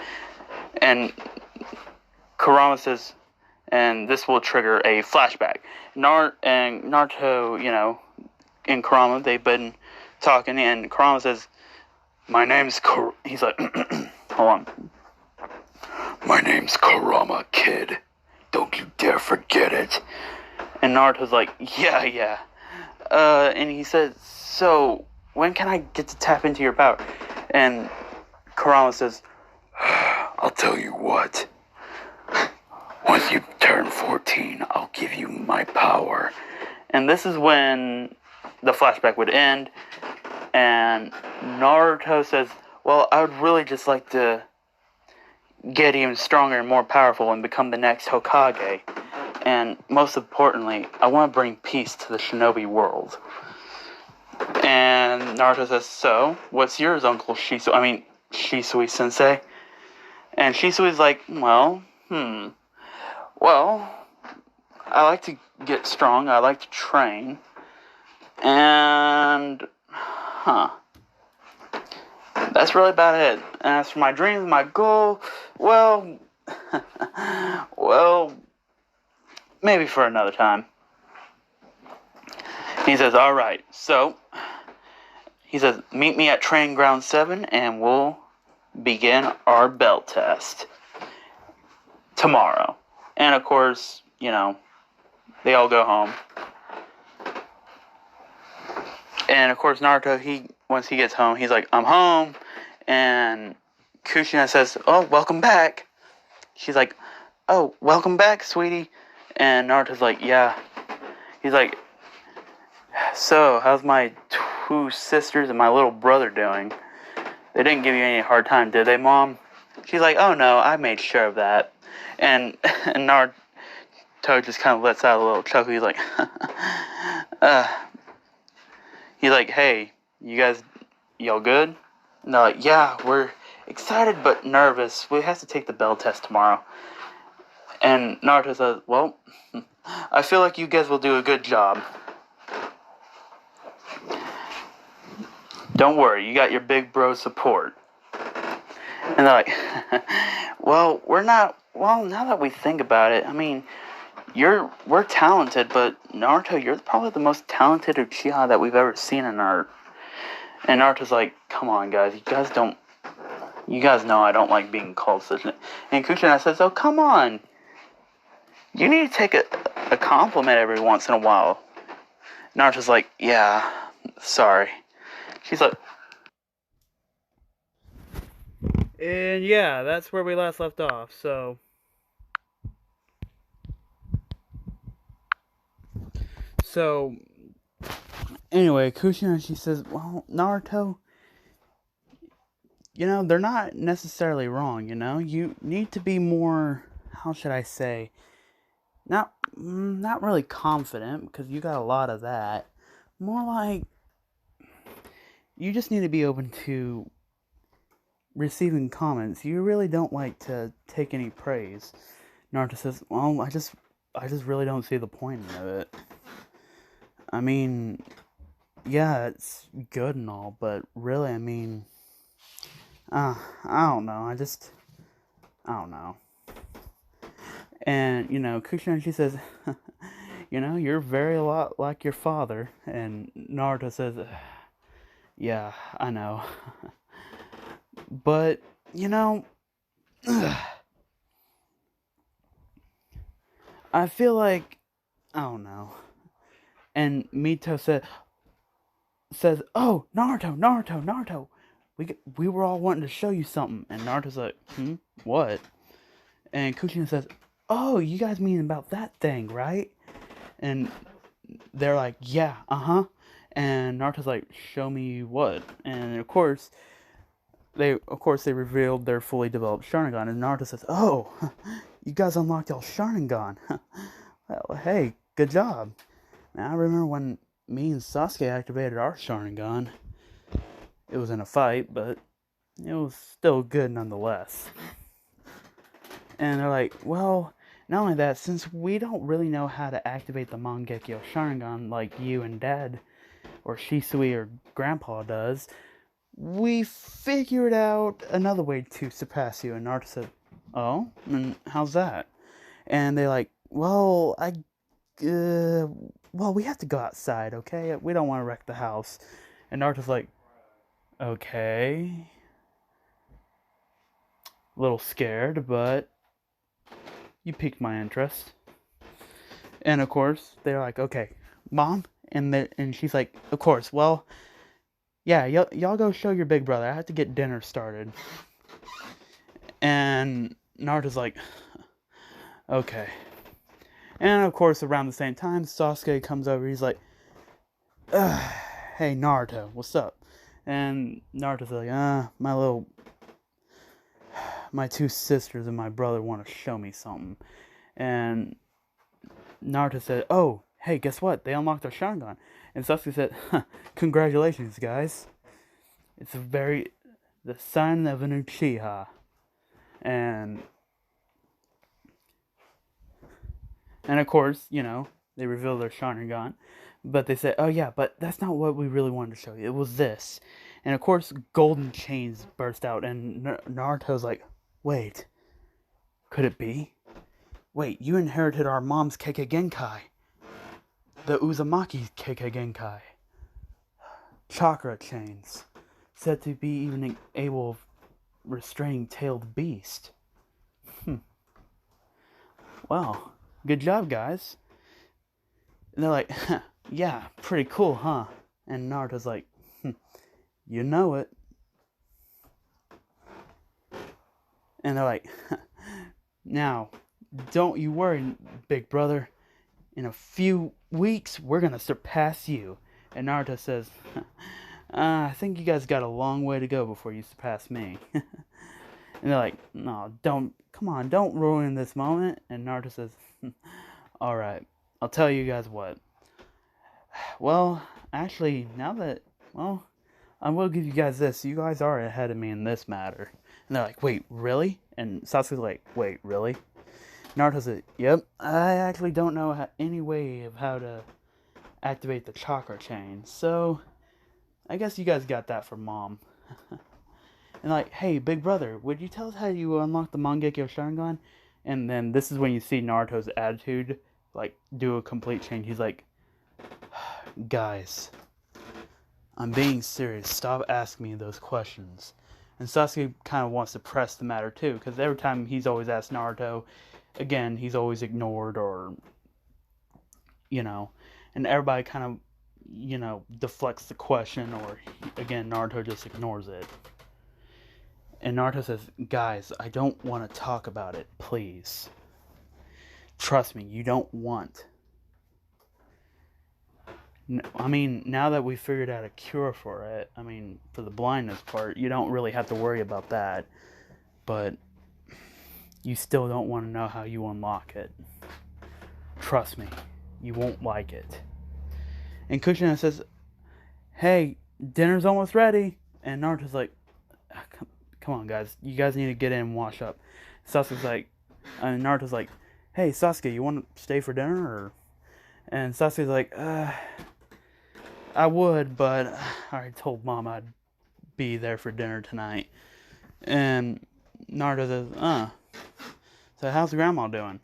And Kurama says, and this will trigger a flashback. Naruto, and Kurama, they've been talking, and Kurama says, my name's he's like, hold on. My name's Kurama, kid. Don't you dare forget it. And Naruto's like, yeah. And he says, so, when can I get to tap into your power? And Kurama says, I'll tell you what. Once you turn 14, I'll give you my power. And this is when the flashback would end. And Naruto says, well, I would really just like to get even stronger and more powerful and become the next Hokage. And most importantly, I want to bring peace to the shinobi world. And Naruto says, so, what's yours, Uncle Shisui-sensei? And Shisui's like, well, I like to get strong, I like to train, and, that's really about it. And as for my dreams, my goal, well, maybe for another time. He says, alright, so, he says, meet me at Training Ground 7, and we'll begin our belt test tomorrow. And of course, they all go home. And of course, Naruto, once he gets home, he's like, I'm home. And Kushina says, oh, welcome back. She's like, oh, welcome back, sweetie. And Naruto's like, yeah. He's like, so, how's my two sisters and my little brother doing? They didn't give you any hard time, did they, Mom? She's like, oh no, I made sure of that. And Naruto just kind of lets out a little chuckle. He's like, hey, you guys, y'all good? And they're like, yeah, we're excited but nervous. We have to take the bell test tomorrow. And Naruto says, well, I feel like you guys will do a good job. Don't worry, you got your big bro support. And they're like, well, now that we think about it, I mean, we're talented, but Naruto, you're probably the most talented Uchiha that we've ever seen in art. And Naruto's like, come on, guys, you guys know I don't like being called such a... And Kushina says, oh, come on. You need to take a compliment every once in a while. Naruto's like, yeah, sorry. She's like... And yeah, that's where we last left off, so... Anyway, Kushina, she says, well, Naruto, they're not necessarily wrong, You need to be more, how should I say, not really confident, because you got a lot of that. More like, you just need to be open to receiving comments. You really don't like to take any praise. Naruto says, well, I just really don't see the point of it. I mean, yeah, it's good and all, but really, I mean, I don't know, I don't know. And, Kushina, she says, you're very a lot like your father. And Naruto says, yeah, I know. But, I feel like, I don't know. And Mito says, "Oh, Naruto. We were all wanting to show you something." And Naruto's like, what? And Kushina says, "Oh, you guys mean about that thing, right?" And they're like, "Yeah, uh-huh." And Naruto's like, "Show me what?" And of course they revealed their fully developed Sharingan. And Naruto says, "Oh, you guys unlocked y'all Sharingan. Well, hey, good job." Now I remember when me and Sasuke activated our Sharingan. It was in a fight, but it was still good nonetheless. And they're like, "Well, not only that, since we don't really know how to activate the Mangekyo Sharingan like you and Dad or Shisui or Grandpa does, we figured out another way to surpass you." And Naruto said, "Oh, and how's that?" And they're like, "Well, we have to go outside, okay? We don't want to wreck the house." And Naruto's like, "Okay." A little scared, but you piqued my interest. And of course, they're like, "Okay, Mom," and she's like, "Of course. Well, yeah, y'all go show your big brother. I have to get dinner started." And Naruto's like, "Okay." And of course, around the same time, Sasuke comes over. He's like, "Hey, Naruto, what's up?" And Naruto's like, my two sisters and my brother want to show me something." And Naruto said, "Oh, hey, guess what? They unlocked their Sharingan." And Sasuke said, "Congratulations, guys. It's the son of an Uchiha." And of course, they reveal their Sharingan. But they say, "Oh yeah, but that's not what we really wanted to show you. It was this." And of course, golden chains burst out. And Naruto's like, "Wait, could it be? Wait, you inherited our mom's Kekkei Genkai. The Uzumaki Kekkei Genkai. Chakra chains. Said to be even able of restraining tailed beast. Well, good job, guys." And they're like, "Yeah, pretty cool, huh?" And Naruto's like, "You know it." And they're like, "Now, don't you worry, big brother. In a few weeks, we're going to surpass you." And Naruto says, "I think you guys got a long way to go before you surpass me." And they're like, "No, come on, don't ruin this moment." And Naruto says, "Alright, I'll tell you guys what. Well, actually, I will give you guys this. You guys are ahead of me in this matter." And they're like, "Wait, really?" And Sasuke's like, "Wait, really?" Naruto said, "Yep, I actually don't know any way of how to activate the chakra chain. So, I guess you guys got that from Mom." And like, "Hey, big brother, would you tell us how you unlock the Mangekyo Sharingan?" And then this is when you see Naruto's attitude, like, do a complete change. He's like, "Guys, I'm being serious. Stop asking me those questions." And Sasuke kind of wants to press the matter too, because every time he's always asked Naruto, again, he's always ignored or, and everybody kind of, deflects the question or, again, Naruto just ignores it. And Naruto says, "Guys, I don't want to talk about it, please. Trust me, you don't want. I mean, now that we figured out a cure for it, for the blindness part, you don't really have to worry about that. But you still don't want to know how you unlock it. Trust me, you won't like it." And Kushina says, "Hey, dinner's almost ready." And Naruto's like, Come on, guys. You guys need to get in and wash up." And Naruto's like, "Hey, Sasuke, you want to stay for dinner?" And Sasuke's like, "I would, but I already told Mom I'd be there for dinner tonight." And Naruto says, "So how's Grandma doing?"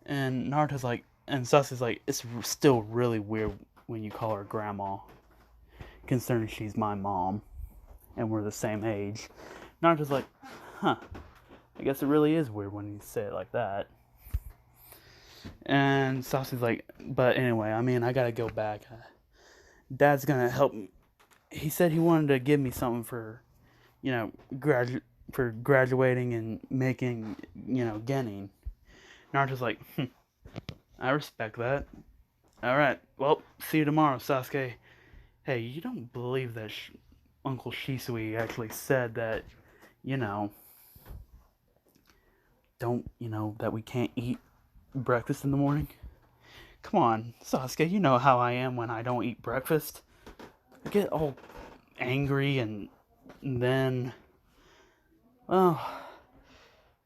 And Sasuke's like, "It's still really weird when you call her Grandma, considering she's my mom, and we're the same age." Naruto's like, "I guess it really is weird when you say it like that." And Sasuke's like, but anyway, I mean, I gotta go back. Dad's gonna help me. He said he wanted to give me something for, you know, for graduating and making, Genin. Naruto's like, I respect that. All right, well, see you tomorrow, Sasuke. Hey, you don't believe that Uncle Shisui actually said that, you know, that we can't eat breakfast in the morning? Come on, Sasuke, you know how I am when I don't eat breakfast. I get all angry and then, well,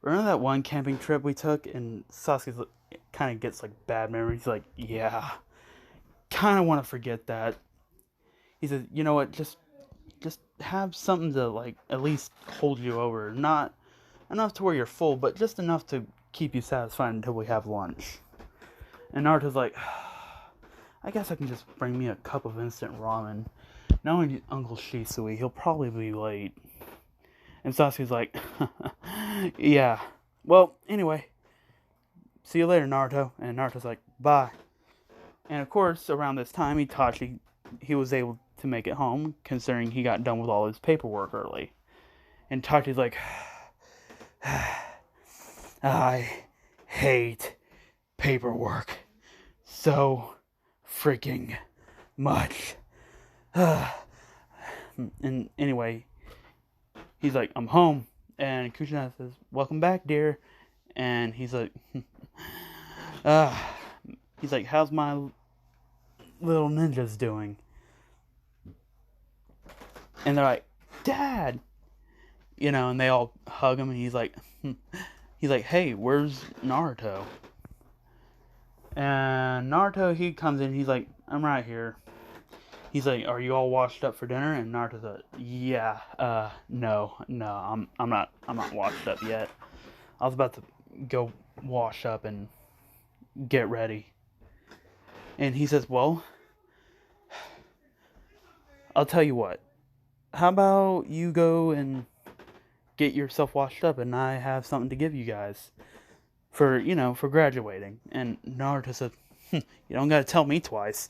remember that one camping trip we took and Sasuke kind of gets like bad memories? Like, yeah, kind of want to forget that. He says, you know what, just have something to like at least hold you over. Not enough to where you're full, but just enough to keep you satisfied until we have lunch. And Naruto's like, I guess I can just bring me a cup of instant ramen. Knowing Uncle Shisui, he'll probably be late. And Sasuke's like, yeah. Well, anyway, see you later, Naruto. And Naruto's like, bye. And of course, around this time, Itachi, he was able to make it home, considering he got done with all his paperwork early. And Itachi's like, I hate paperwork so freaking much. And anyway, he's like, I'm home. And Kushina says, welcome back, dear. And he's like, how's my little ninjas doing? And they're like, Dad. And they all hug him, and he's like, hey, where's Naruto? And Naruto, he comes in, he's like, I'm right here. He's like, are you all washed up for dinner? And Naruto's like, yeah, no, I'm not washed up yet. I was about to go wash up and get ready. And he says, well, I'll tell you what. How about you go and get yourself washed up, and I have something to give you guys for graduating. And Naruto said, you don't gotta tell me twice.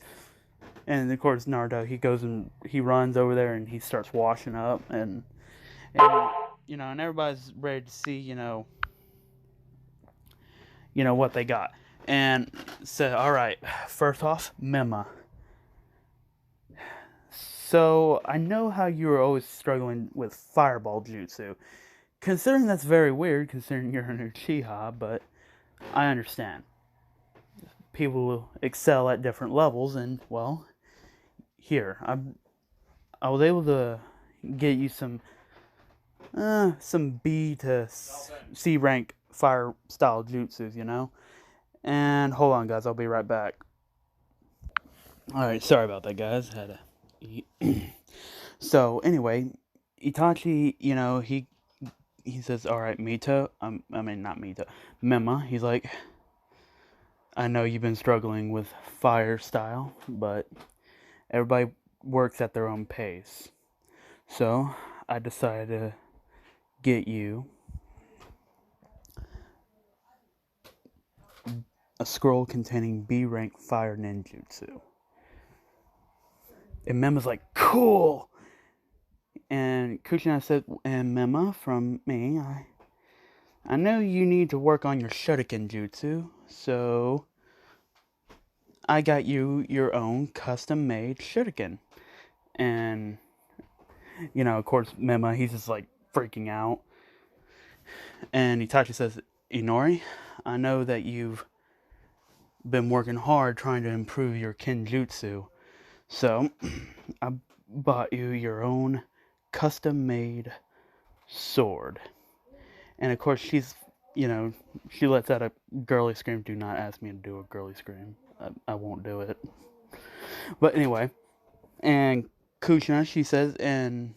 And of course, Naruto, he goes and he runs over there and he starts washing up, and and everybody's ready to see what they got. And said, all right, first off, Mema. So I know how you were always struggling with fireball jutsu. Considering that's very weird, considering you're an Uchiha, but I understand. People excel at different levels, and well, here I was able to get you some B to C rank fire style jutsus, And hold on, guys, I'll be right back. All right, sorry about that, guys. Had to eat. So anyway, Itachi, he says, all right, Mito, not Mito, Mema, he's like, I know you've been struggling with fire style, but everybody works at their own pace. So I decided to get you a scroll containing B rank fire ninjutsu. And Mema's like, cool! And Kuchina said, and Mema, from me, I know you need to work on your shuriken jutsu, so I got you your own custom-made shuriken. And, of course, Mema, he's just like freaking out. And Itachi says, Inori, I know that you've been working hard trying to improve your kinjutsu, so I bought you your own custom-made sword. And of course, she's, she lets out a girly scream. Do not ask me to do a girly scream. I won't do it. But anyway, and Kushina, she says, and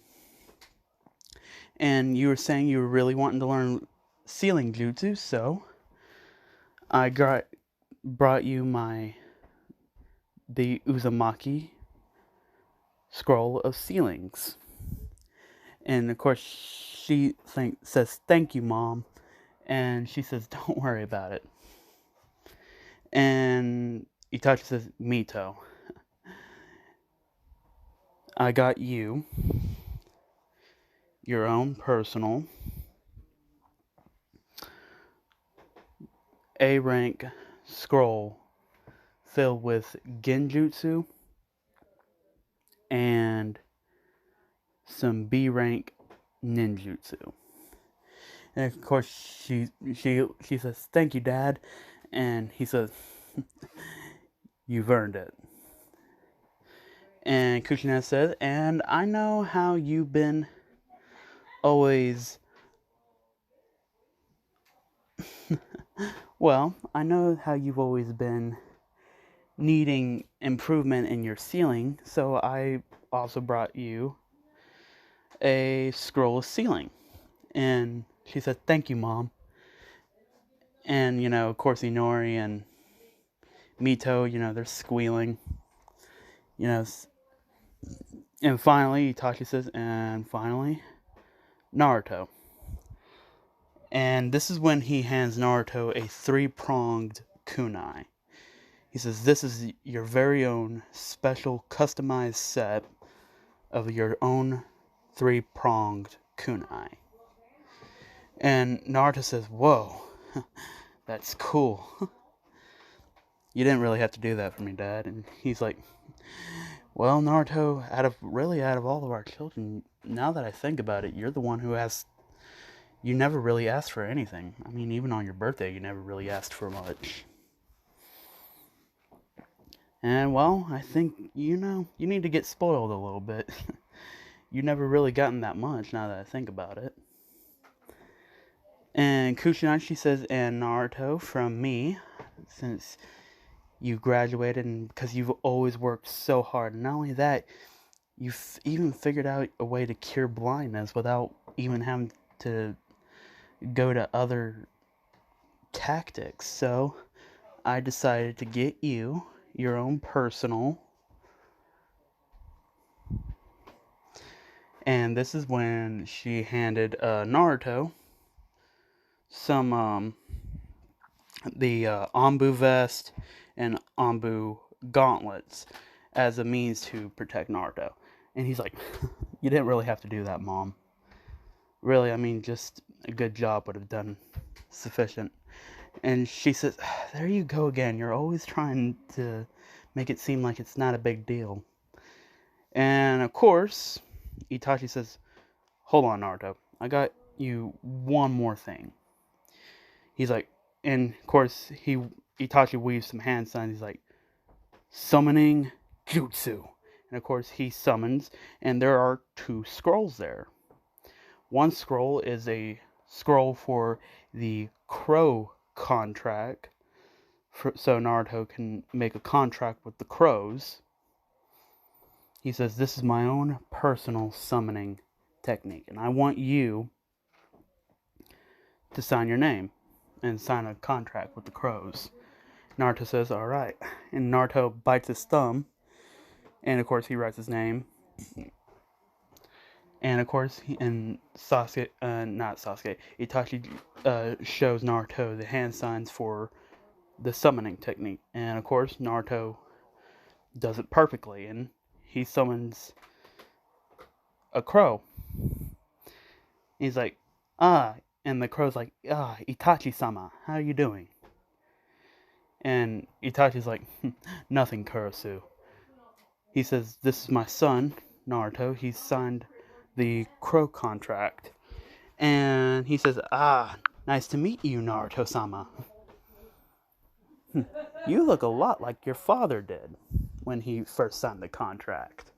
you were saying you were really wanting to learn sealing jutsu, so I brought you the Uzumaki scroll of sealings. And of course, she says, thank you, Mom. And she says, don't worry about it. And Itachi says, Mito, I got you your own personal A rank scroll filled with genjutsu and some B rank ninjutsu. And of course she says, thank you, Dad. And he says, you've earned it. And Kushina says, and I know how you've been always I know how you've always been needing improvement in your ceiling, so I also brought you a scroll of ceiling. And she said, thank you, Mom. And, of course, Inori and Mito, they're squealing. And finally, Itachi says, and finally, Naruto. And this is when he hands Naruto a 3-pronged kunai. He says, this is your very own special customized set of your own 3-pronged kunai. And Naruto says, whoa, that's cool. You didn't really have to do that for me, Dad. And he's like, well, Naruto, out of all of our children, now that I think about it, you're the one who you never really asked for anything. I mean, even on your birthday, you never really asked for much. And, well, I think, you need to get spoiled a little bit. You never really gotten that much, now that I think about it. And Kushina says, and Naruto, from me, since you graduated and because you've always worked so hard. And not only that, you've even figured out a way to cure blindness without even having to go to other tactics. So I decided to get you your own personal. And this is when she handed Naruto some the Anbu vest and Anbu gauntlets as a means to protect Naruto. And he's like, you didn't really have to do that, Mom. Really, I mean, just a good job would have done sufficient. And she says, there you go again. You're always trying to make it seem like it's not a big deal. And of course, Itachi says, hold on, Naruto. I got you one more thing. He's like, and of course, Itachi weaves some hand signs. He's like, summoning jutsu. And of course, he summons, and there are 2 scrolls there. One scroll is a scroll for the crow contract, so Naruto can make a contract with the crows. He says, this is my own personal summoning technique, and I want you to sign your name and sign a contract with the crows. Naruto says, alright. And Naruto bites his thumb, and of course he writes his name. And of course, Itachi shows Naruto the hand signs for the summoning technique. And of course, Naruto does it perfectly, and he summons a crow. He's like, and the crow's like, Itachi-sama, how are you doing? And Itachi's like, nothing, Kurosu. He says, this is my son, Naruto. He's signed the crow contract. And he says, nice to meet you, Naruto-sama. You look a lot like your father did when he first signed the contract.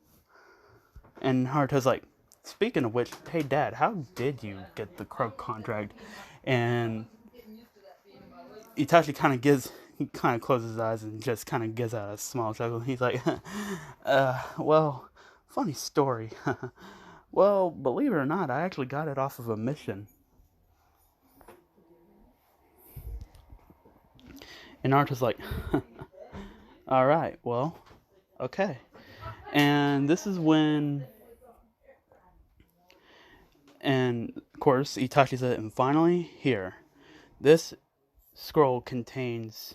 And Naruto's like, speaking of which, hey, Dad, how did you get the crow contract? And Itachi kind of closes his eyes and just kind of gives out a small chuckle. He's like, well, funny story. Well, believe it or not, I actually got it off of a mission. And Naruto's like, alright, well, okay. And this is when, and of course, Itachi said, and finally, here, this scroll contains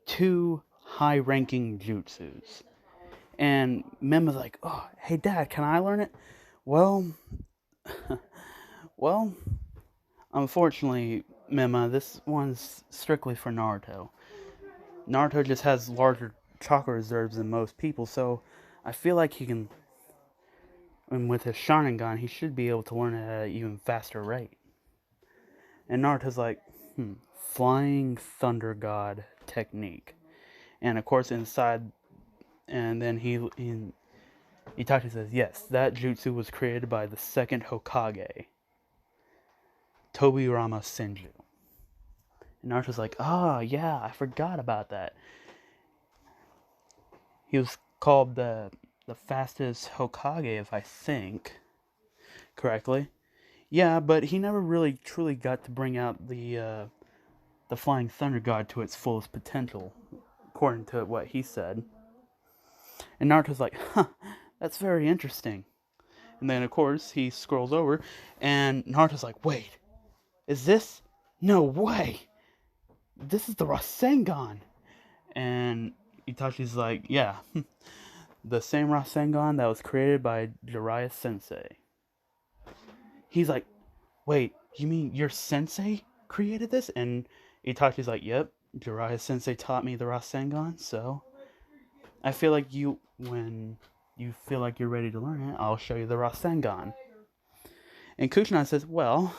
2 high-ranking jutsus. And Mema's like, oh, hey, Dad, can I learn it? Well, well, unfortunately, Mema, this one's strictly for Naruto. Naruto just has larger chakra reserves than most people, so I feel like he can, and with his Sharingan, he should be able to learn it at an even faster rate. And Naruto's like, Flying Thunder God technique. And of course, inside, and then Itachi says, yes, that jutsu was created by the second Hokage, Tobirama Senju. And Naruto's like, yeah, I forgot about that. He was called the fastest Hokage, if I think correctly. Yeah, but he never really truly got to bring out the Flying Thunder God to its fullest potential, according to what he said. And Naruto's like, that's very interesting. And then, of course, he scrolls over, and Naruto's like, wait, is this? No way! This is the Rasengan! And Itachi's like, yeah, the same Rasengan that was created by Jiraiya Sensei. He's like, wait, you mean your sensei created this? And Itachi's like, yep, Jiraiya Sensei taught me the Rasengan, so I feel like when you feel like you're ready to learn it, I'll show you the Rasengan. And Kuchina says, well,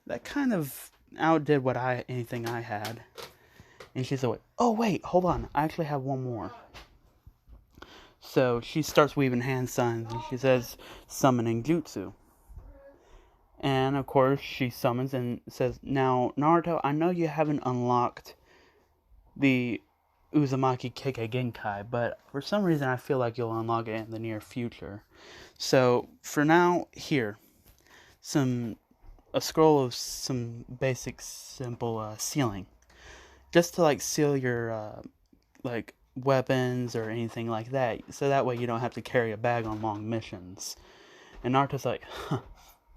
that kind of outdid anything I had. And she's like, oh wait, hold on, I actually have one more. So she starts weaving hand signs, and she says, summoning jutsu. And of course, she summons and says, now, Naruto, I know you haven't unlocked the Uzumaki Kekkei Genkai, but for some reason I feel like you'll unlock it in the near future. So, for now, here, a scroll of some basic, simple sealing. Just to, seal your, weapons or anything like that, so that way you don't have to carry a bag on long missions. And Naruto's like,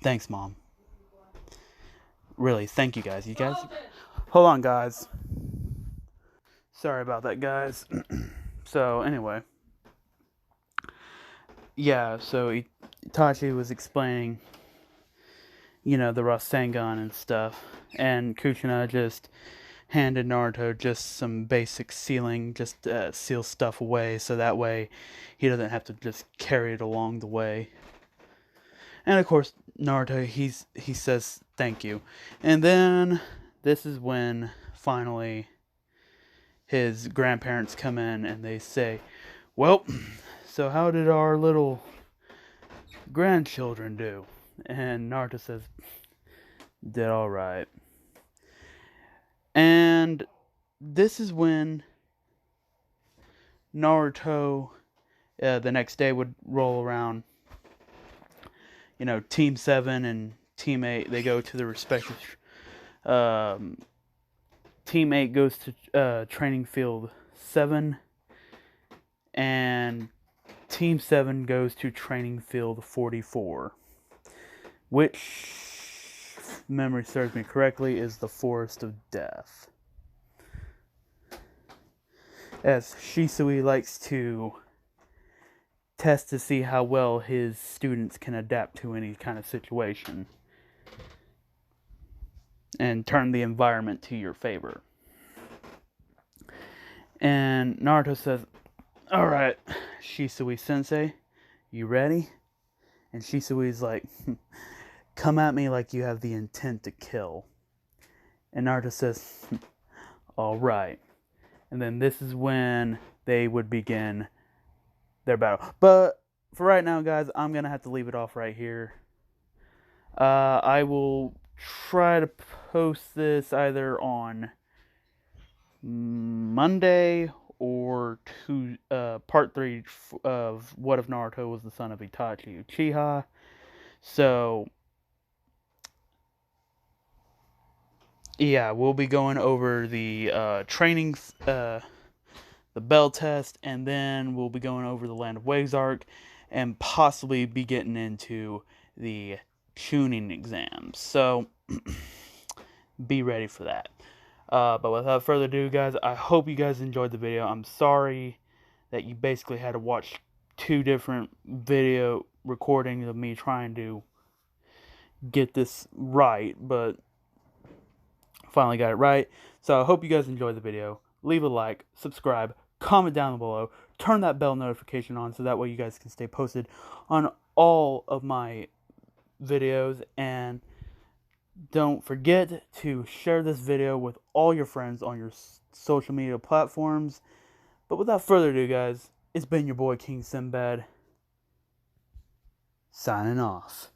thanks, Mom. Really, thank you guys. Hold on, guys. Sorry about that, guys. So, anyway. Yeah, so Itachi was explaining, the Rasengan and stuff. And Kuchina just handed Naruto just some basic sealing, just seal stuff away, so that way he doesn't have to just carry it along the way. And of course, Naruto, he says thank you. And then this is when finally his grandparents come in and they say, well, so how did our little grandchildren do? And Naruto says, did all right. And this is when Naruto the next day would roll around. Team 7 and Team 8, they go to the respective... Team 8 goes to Training Field 7, and Team 7 goes to Training Field 44, which, if memory serves me correctly, is the Forest of Death. As Shisui likes to test to see how well his students can adapt to any kind of situation and turn the environment to your favor. And Naruto says, alright, Shisui Sensei, you ready? And Shisui's like, come at me like you have the intent to kill. And Naruto says, alright. And then this is when they would begin their battle. But for right now, guys, I'm going to have to leave it off right here. I will try to post this either on Monday or part 3 of What If Naruto Was the Son of Itachi Uchiha. So, yeah, we'll be going over the training, the bell test, and then we'll be going over the Land of Wexark, and possibly be getting into the tuning exams. So, be ready for that. But without further ado, guys, I hope you guys enjoyed the video. I'm sorry that you basically had to watch 2 different video recordings of me trying to get this right, but finally got it right. So I hope you guys enjoyed the video. Leave a like, subscribe, comment down below, turn that bell notification on so that way you guys can stay posted on all of my videos, and don't forget to share this video with all your friends on your social media platforms. But without further ado, guys, it's been your boy King Sinbad, signing off.